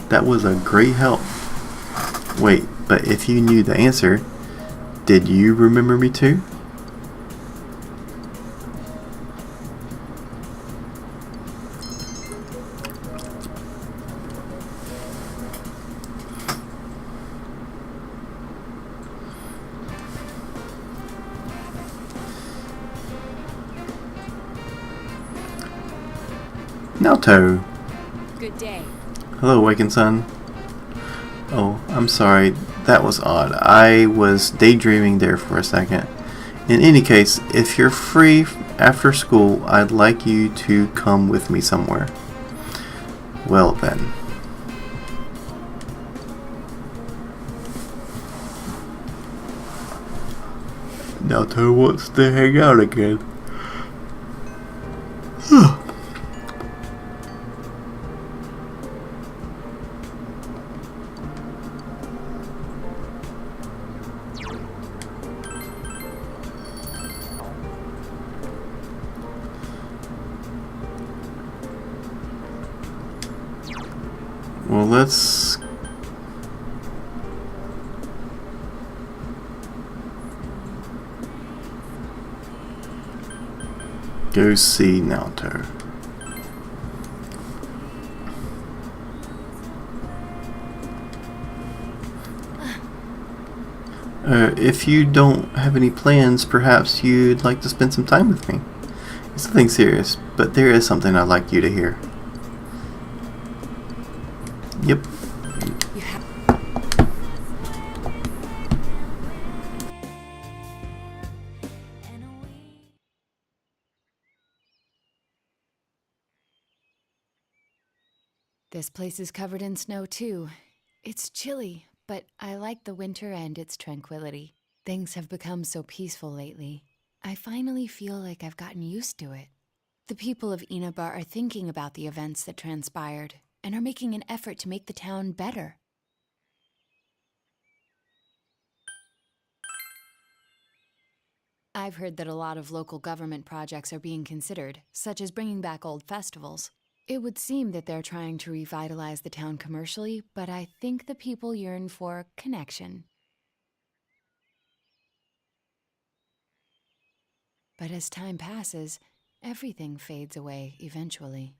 That was a great help. Wait, but if you knew the answer, did you remember me too? Naoto. Good day. Hello, Awakened Sun. Oh, I'm sorry. That was odd. I was daydreaming there for a second. In any case, if you're free after school, I'd like you to come with me somewhere. Well then. Naoto wants to hang out again. Well, let's go see Naoto. If you don't have any plans, perhaps you'd like to spend some time with me. It's nothing serious, but there is something I'd like you to hear. Yep. This place is covered in snow too. It's chilly, but I like the winter and its tranquility. Things have become so peaceful lately. I finally feel like I've gotten used to it. The people of Inaba are thinking about the events that transpired and are making an effort to make the town better. I've heard that a lot of local government projects are being considered, such as bringing back old festivals. It would seem that they're trying to revitalize the town commercially, but I think the people yearn for connection. But as time passes, everything fades away eventually.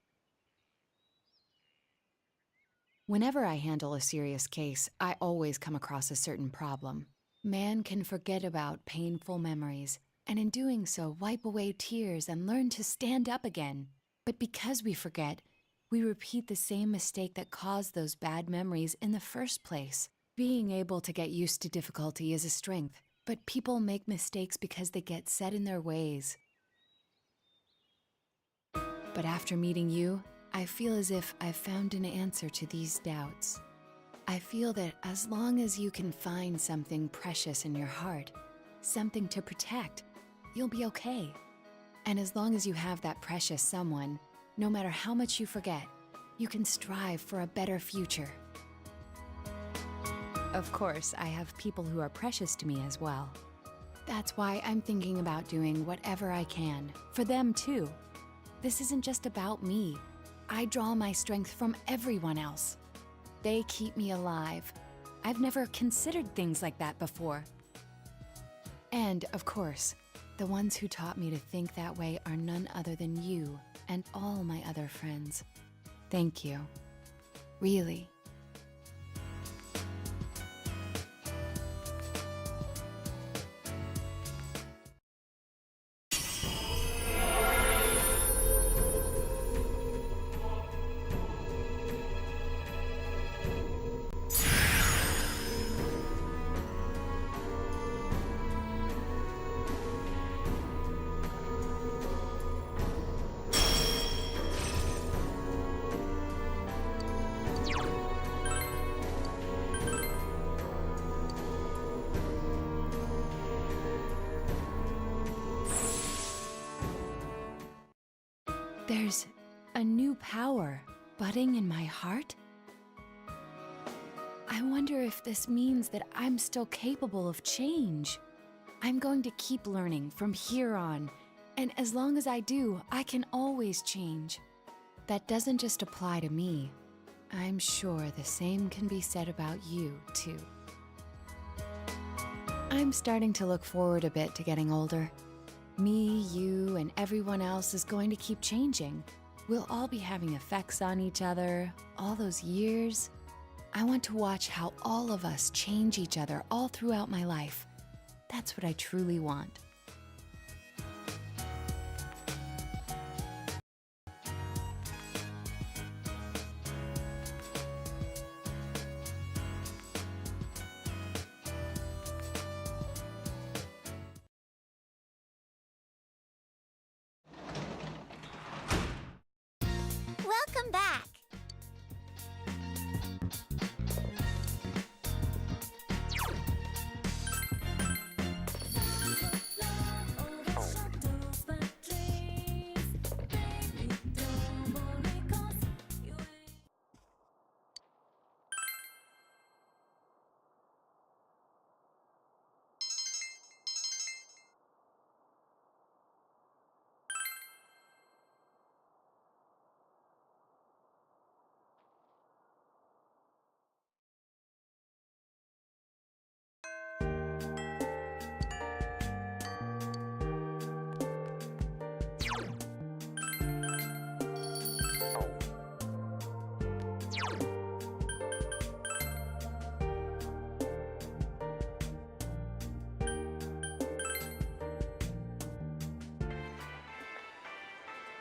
Whenever I handle a serious case, I always come across a certain problem. Man can forget about painful memories, and in doing so, wipe away tears and learn to stand up again. But because we forget, we repeat the same mistake that caused those bad memories in the first place. Being able to get used to difficulty is a strength, but people make mistakes because they get set in their ways. But after meeting you, I feel as if I've found an answer to these doubts. I feel that as long as you can find something precious in your heart, something to protect, you'll be okay. And as long as you have that precious someone, no matter how much you forget, you can strive for a better future. Of course, I have people who are precious to me as well. That's why I'm thinking about doing whatever I can, for them too. This isn't just about me. I draw my strength from everyone else. They keep me alive. I've never considered things like that before. And, of course, the ones who taught me to think that way are none other than you and all my other friends. Thank you. Really. a new power budding in my heart? I wonder if this means that I'm still capable of change. I'm going to keep learning from here on, and as long as I do, I can always change. That doesn't just apply to me. I'm sure the same can be said about you, too. I'm starting to look forward a bit to getting older. Me, you, and everyone else is going to keep changing. We'll all be having effects on each other, all those years. I want to watch how all of us change each other all throughout my life. That's what I truly want. Welcome back.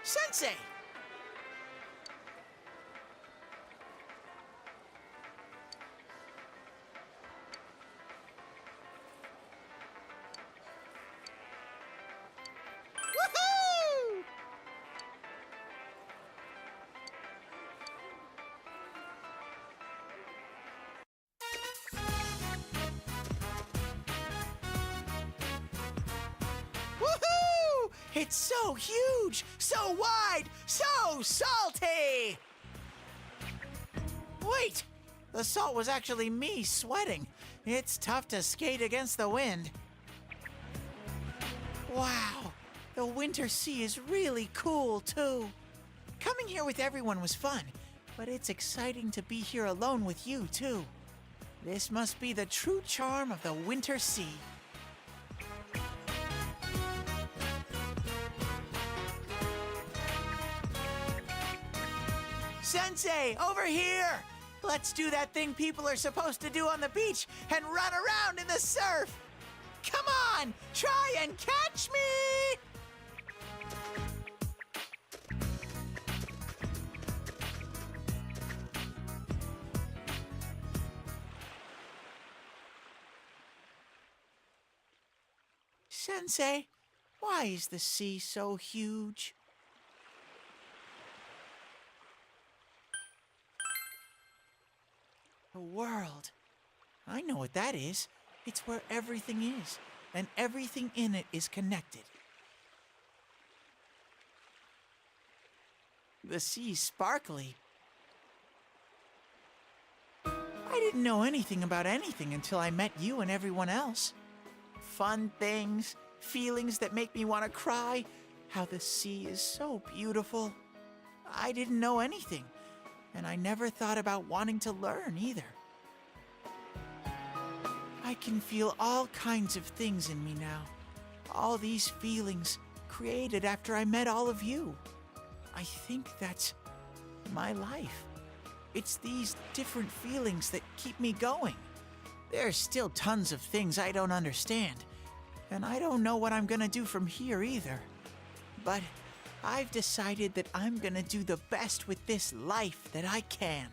Sensei! Woohoo! Woohoo! It's so huge, so wide, so salty! Wait! The salt was actually me sweating. It's tough to skate against the wind. Wow, the winter sea is really cool, too. Coming here with everyone was fun, but it's exciting to be here alone with you, too. This must be the true charm of the winter sea. Sensei, over here! Let's do that thing people are supposed to do on the beach and run around in the surf! Come on! Try and catch me! Sensei, why is the sea so huge? The world. I know what that is. It's where everything is, and everything in it is connected. The sea's sparkly. I didn't know anything about anything until I met you and everyone else. Fun things, feelings that make me want to cry, how the sea is so beautiful. I didn't know anything. And I never thought about wanting to learn either. I can feel all kinds of things in me now. All these feelings created after I met all of you. I think that's my life. It's these different feelings that keep me going. There's still tons of things I don't understand. And I don't know what I'm gonna do from here either. But I've decided that I'm gonna do the best with this life that I can.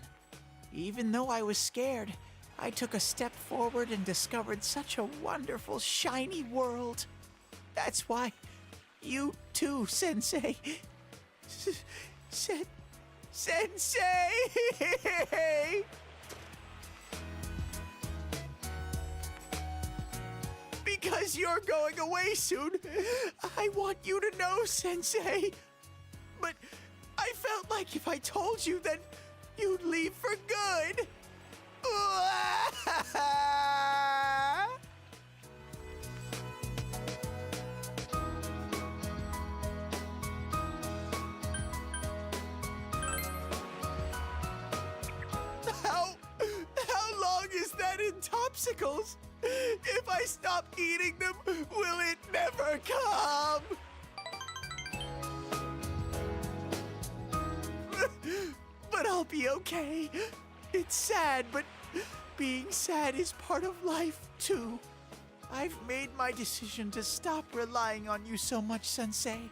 Even though I was scared, I took a step forward and discovered such a wonderful, shiny world. That's why you too, Sensei. Sensei! Because you're going away soon, I want you to know, Sensei. But I felt felt like if I told you, then you'd leave for good. How long is that in Topsicles? If I stop eating them, will it never come? But I'll be okay. It's sad, but being sad is part of life, too. I've made my decision to stop relying on you so much, Sensei.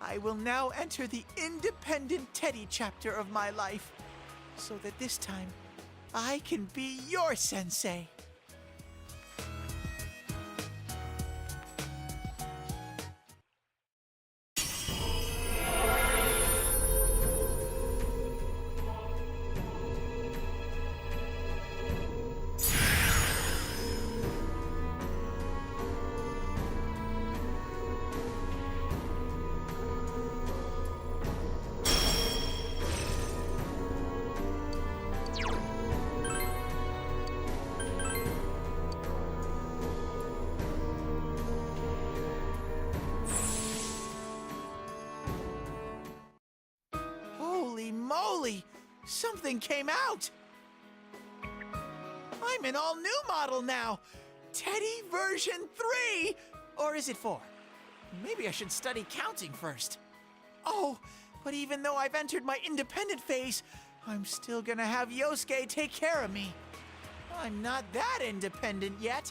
I will now enter the independent Teddy chapter of my life, so that this time, I can be your Sensei. Moly! Something came out! I'm an all-new model now! Teddy version 3! Or is it 4? Maybe I should study counting first. Oh, but even though I've entered my independent phase, I'm still gonna have Yosuke take care of me. I'm not that independent yet.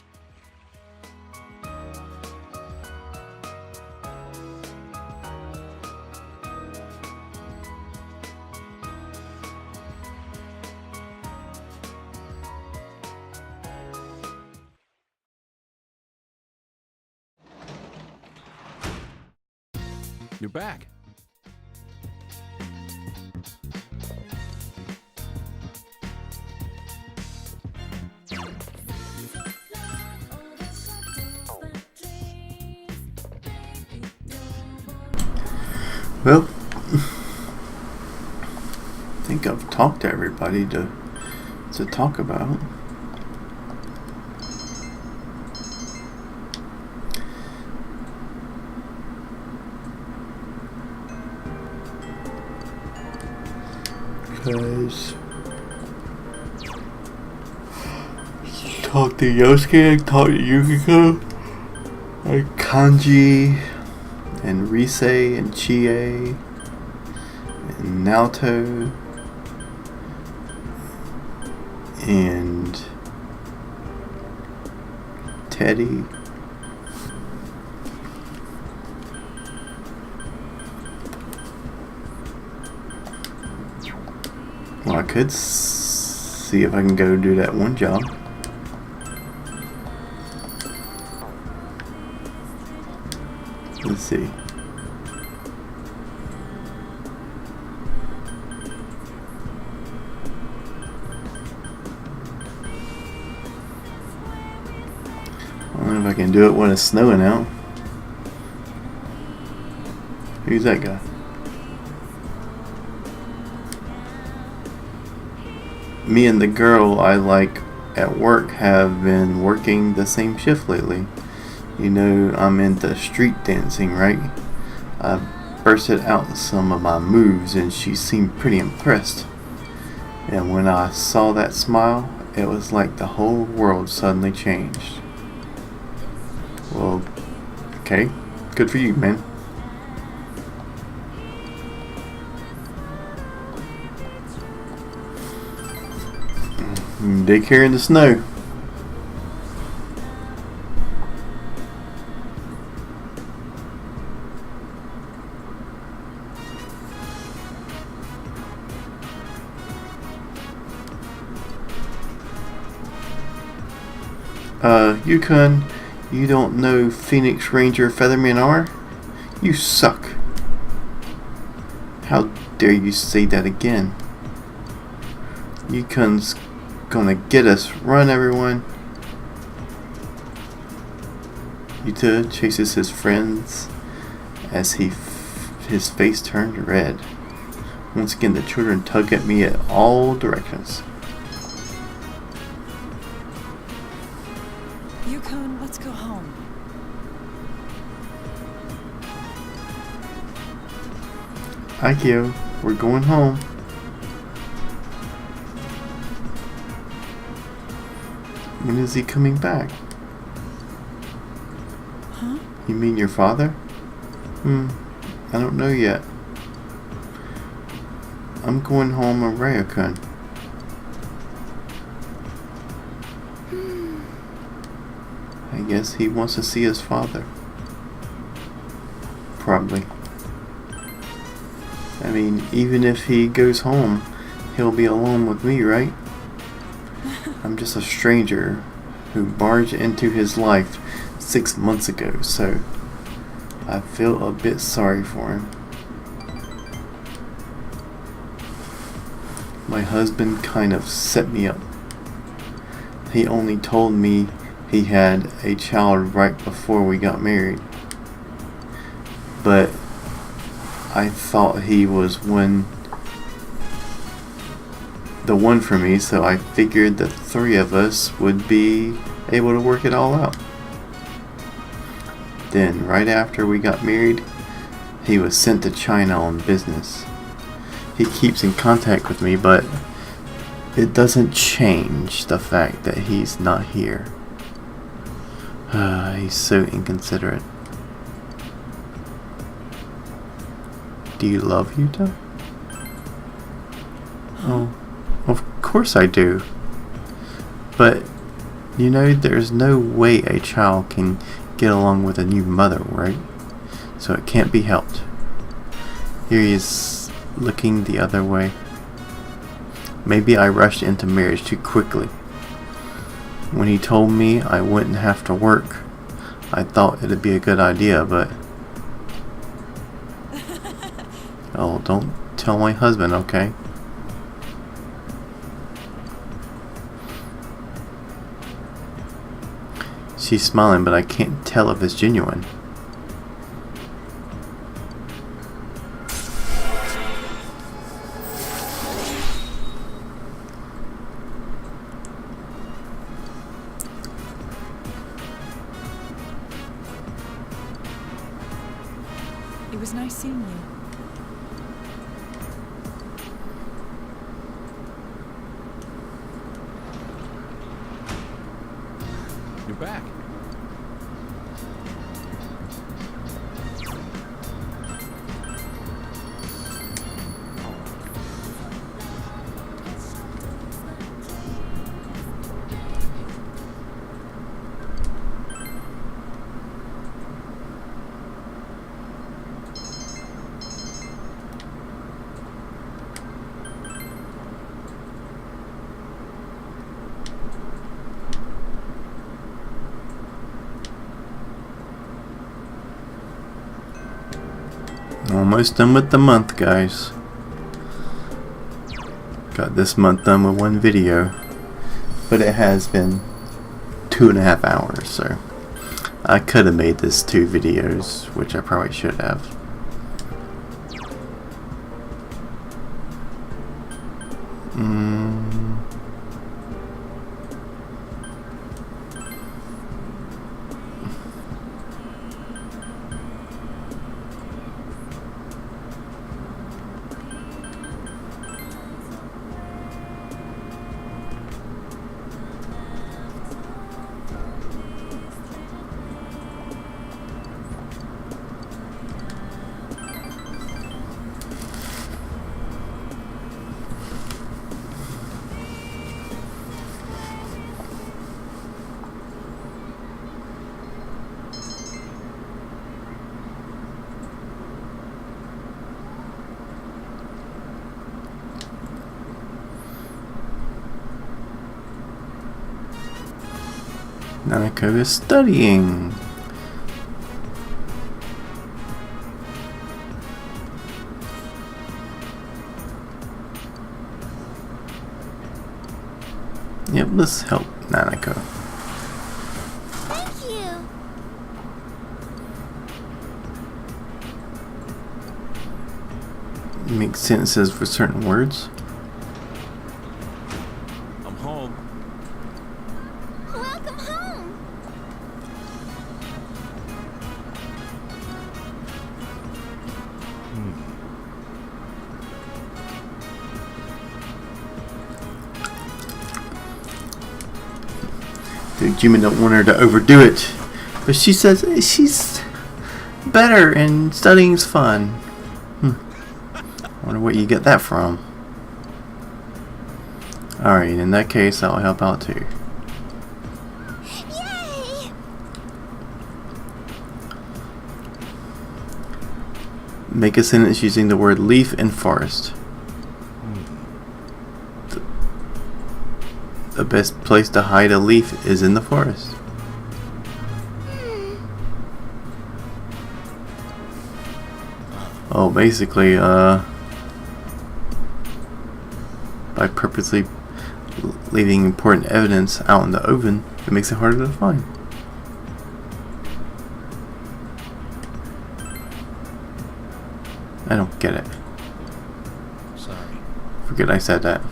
You're back. Well, I think I've talked to everybody to talk about. Because talk to Yosuke, talk to Yukiko, like Kanji, and Rise, and Chie, and Naoto, and Teddy. Well, I could see if I can go do that one job. Let's see. I don't know if I can do it when it's snowing out. Who's that guy? Me and the girl I like at work have been working the same shift lately. You know, I'm into street dancing, right? I bursted out some of my moves and she seemed pretty impressed. And when I saw that smile, it was like the whole world suddenly changed. Well, okay, good for you, man. Daycare in the snow. Yukon, you don't know Phoenix Ranger Featherman R? You suck. How dare you say that again? Yukon's gonna get us. Run, everyone. Yuta chases his friends as his face turned red. Once again, the children tug at me at all directions. Yukon, let's go home. Aikyo, we're going home. When is he coming back? Huh? You mean your father? I don't know yet. I'm going home on Ryokun. I guess he wants to see his father. Probably. I mean, even if he goes home, he'll be alone with me, right? I'm just a stranger who barged into his life 6 months ago, so I feel a bit sorry for him. My husband kind of set me up. He only told me he had a child right before we got married. But I thought he was the one for me, so I figured the three of us would be able to work it all out. Then, right after we got married, he was sent to China on business. He keeps in contact with me, but it doesn't change the fact that he's not here. He's so inconsiderate. Do you love Yuta? Oh, of course I do. But, you know, there's no way a child can get along with a new mother, right? So it can't be helped. Here he is, looking the other way. Maybe I rushed into marriage too quickly. When he told me I wouldn't have to work, I thought it'd be a good idea, but... Oh, don't tell my husband, okay? She's smiling, but I can't tell if it's genuine. It was nice seeing you. You're back. Almost done with the month, guys. Got this month done with one video, but it has been 2.5 hours, so I could have made this 2 videos, which I probably should have. Nanako is studying. Yep, let's help Nanako. Thank you. make sentences for certain words. I'm home. Welcome home! The Jimmy don't want her to overdo it, but she says she's better and studying's fun. I wonder what you get that from. Alright, in that case, I'll help out too. Yay! Make a sentence using the word leaf and forest. The best place to hide a leaf is in the forest. Oh, basically, by purposely leaving important evidence out in the open, it makes it harder to find. I don't get it. Sorry. Forget I said that.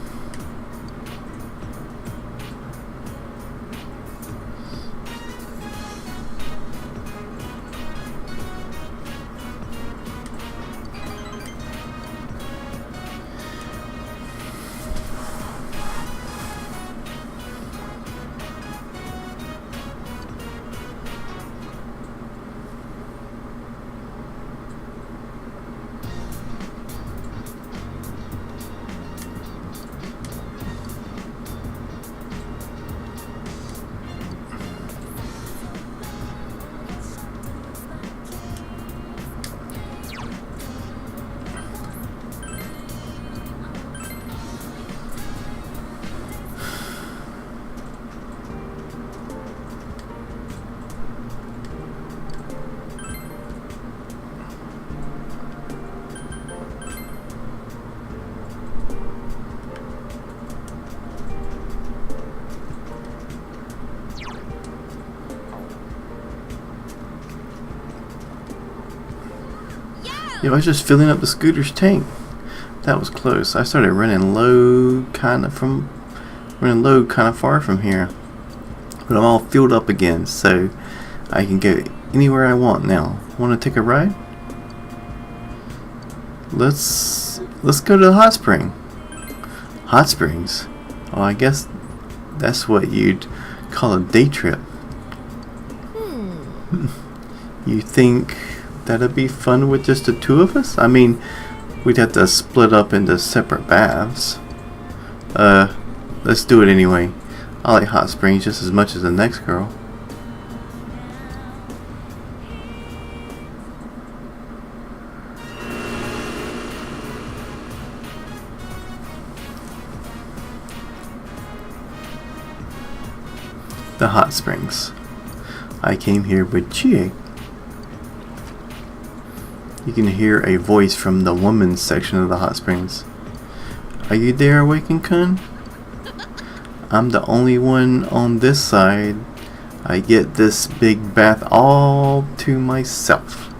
Yeah, I was just filling up the scooter's tank. That was close. I started running low, kind of far from here, but I'm all filled up again, so I can go anywhere I want now. Want to take a ride? Let's go to the hot spring. Hot springs? Oh, I guess that's what you'd call a day trip. You think that'd be fun with just the two of us? I mean, we'd have to split up into separate baths. Let's do it anyway. I like hot springs just as much as the next girl. The hot springs. I came here with Chie. You can hear a voice from the women's section of the hot springs. Are you there, Awaken-kun? I'm the only one on this side. I get this big bath all to myself.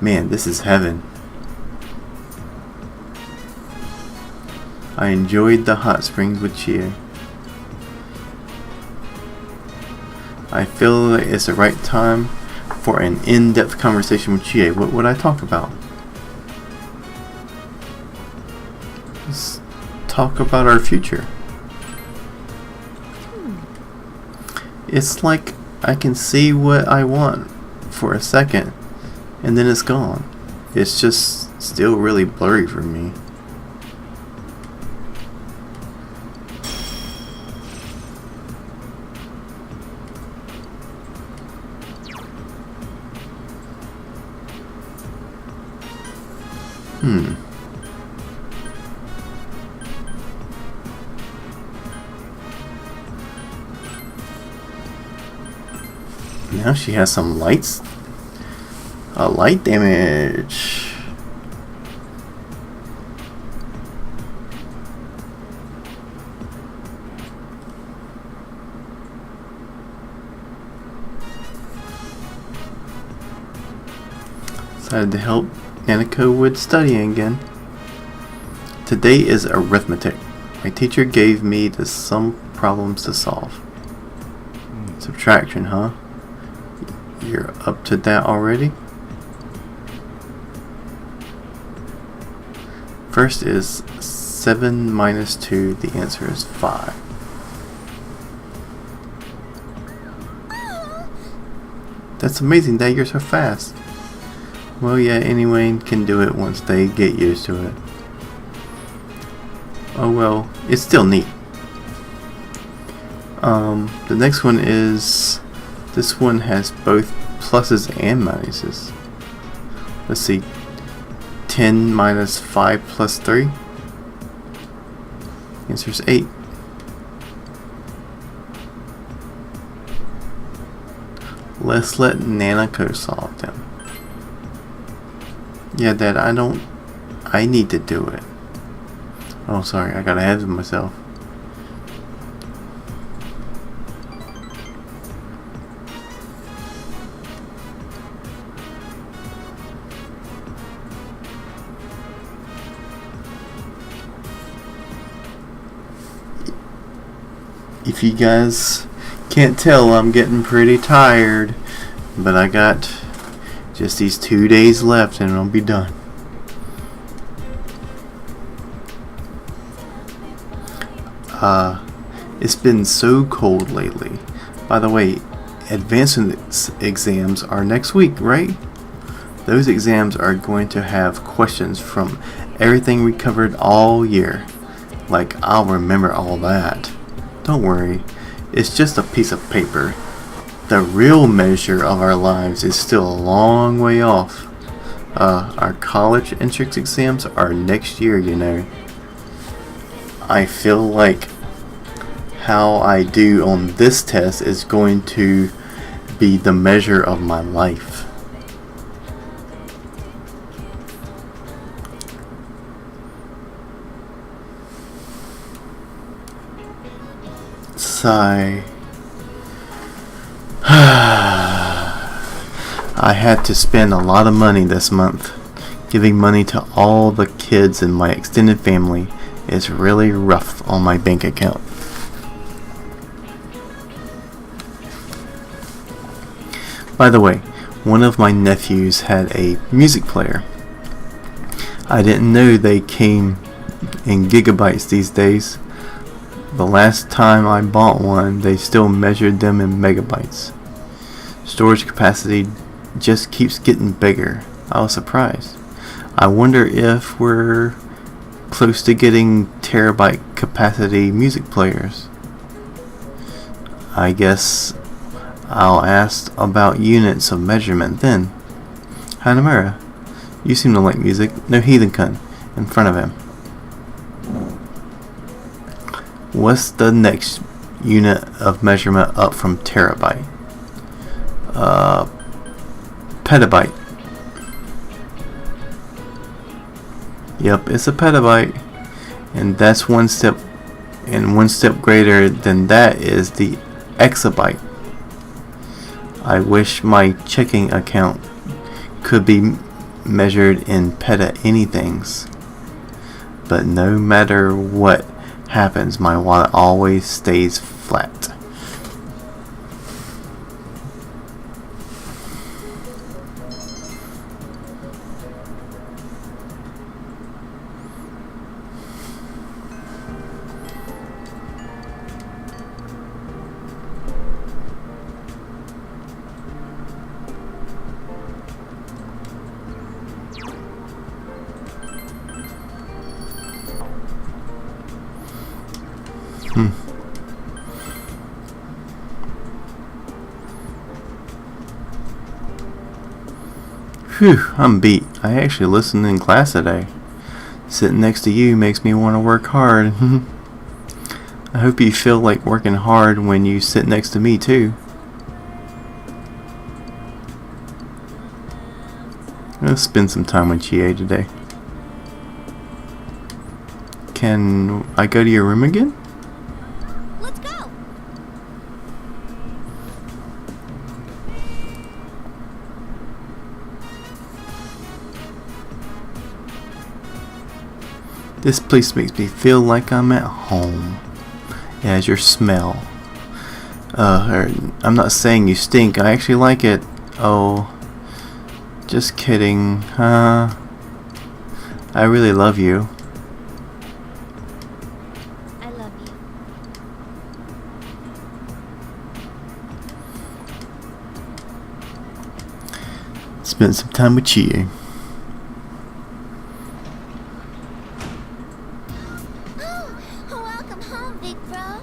Man, this is heaven. I enjoyed the hot springs with Chie. I feel it's the right time for an in-depth conversation with Chie. What would I talk about? Let's talk about our future. It's like I can see what I want for a second, and then it's gone. It's just still really blurry for me. Now she has some lights. Light damage. Decided to help Nanako with studying again. Today is arithmetic. My teacher gave me the sum problems to solve. Subtraction, huh? You're up to that already? First is 7 minus 2. The answer is 5. That's amazing that you're so fast. Well, yeah, anyone can do it once they get used to it. Oh well, it's still neat. The next one is, this one has both pluses and minuses. Let's see, 10 minus 5 plus 3. Answer is 8. Let's let Nanako solve them. Yeah, Dad, I need to do it. Oh, sorry, I got ahead of myself. If you guys can't tell, I'm getting pretty tired, but I got just these 2 days left and I'll be done. It's been so cold lately. By the way, advanced exams are next week, right? Those exams are going to have questions from everything we covered all year. Like, I'll remember all that. Don't worry, it's just a piece of paper. The real measure of our lives is still a long way off. Our college entrance exams are next year, you know. I feel like how I do on this test is going to be the measure of my life. Sigh. I had to spend a lot of money this month. Giving money to all the kids in my extended family is really rough on my bank account. By the way, one of my nephews had a music player. I didn't know they came in gigabytes these days. The last time I bought one, they still measured them in megabytes. Storage capacity just keeps getting bigger. I was surprised. I wonder if we're close to getting terabyte capacity music players. I guess I'll ask about units of measurement then. Hanamura, you seem to like music. No heathen-kun in front of him. What's the next unit of measurement up from terabyte? Petabyte. Yep, it's a petabyte. And that's one step, and one step greater than that is the exabyte. I wish my checking account could be measured in peta anythings. But no matter what happens, my wallet always stays flat. Phew, I'm beat. I actually listened in class today. Sitting next to you makes me want to work hard. I hope you feel like working hard when you sit next to me too. Let's spend some time with Chie today. Can I go to your room again? Let's go. This place makes me feel like I'm at home. It has your smell. I'm not saying you stink. I actually like it. Oh, just kidding. I really love you. I love you. Spent some time with you. Oh, welcome home, big bro.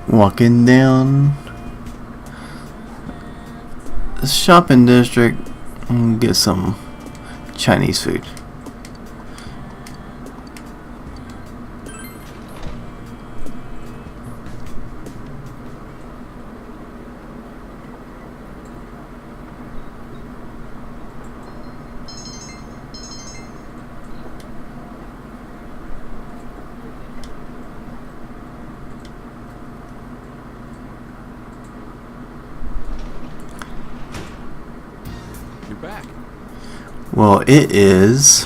Walking down the shopping district and get some Chinese food. You're back. Well, it is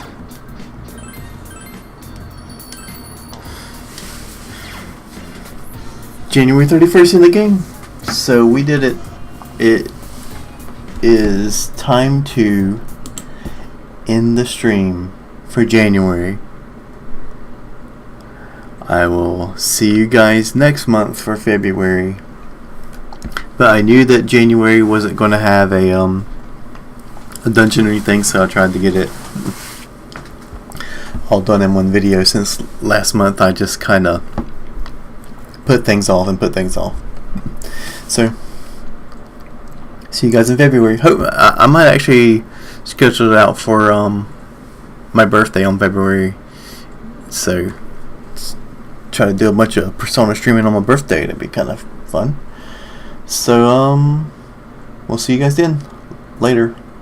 January 31st in the game. So we did it. It is time to end the stream for January. I will see you guys next month for February. But I knew that January wasn't going to have a dungeon or anything, so I tried to get it all done in one video. Since last month I just kind of put things off. So see you guys in February. Hope I might actually schedule it out for my birthday on February, so try to do a bunch of Persona streaming on my birthday. That'd be kind of fun. So we'll see you guys then. Later.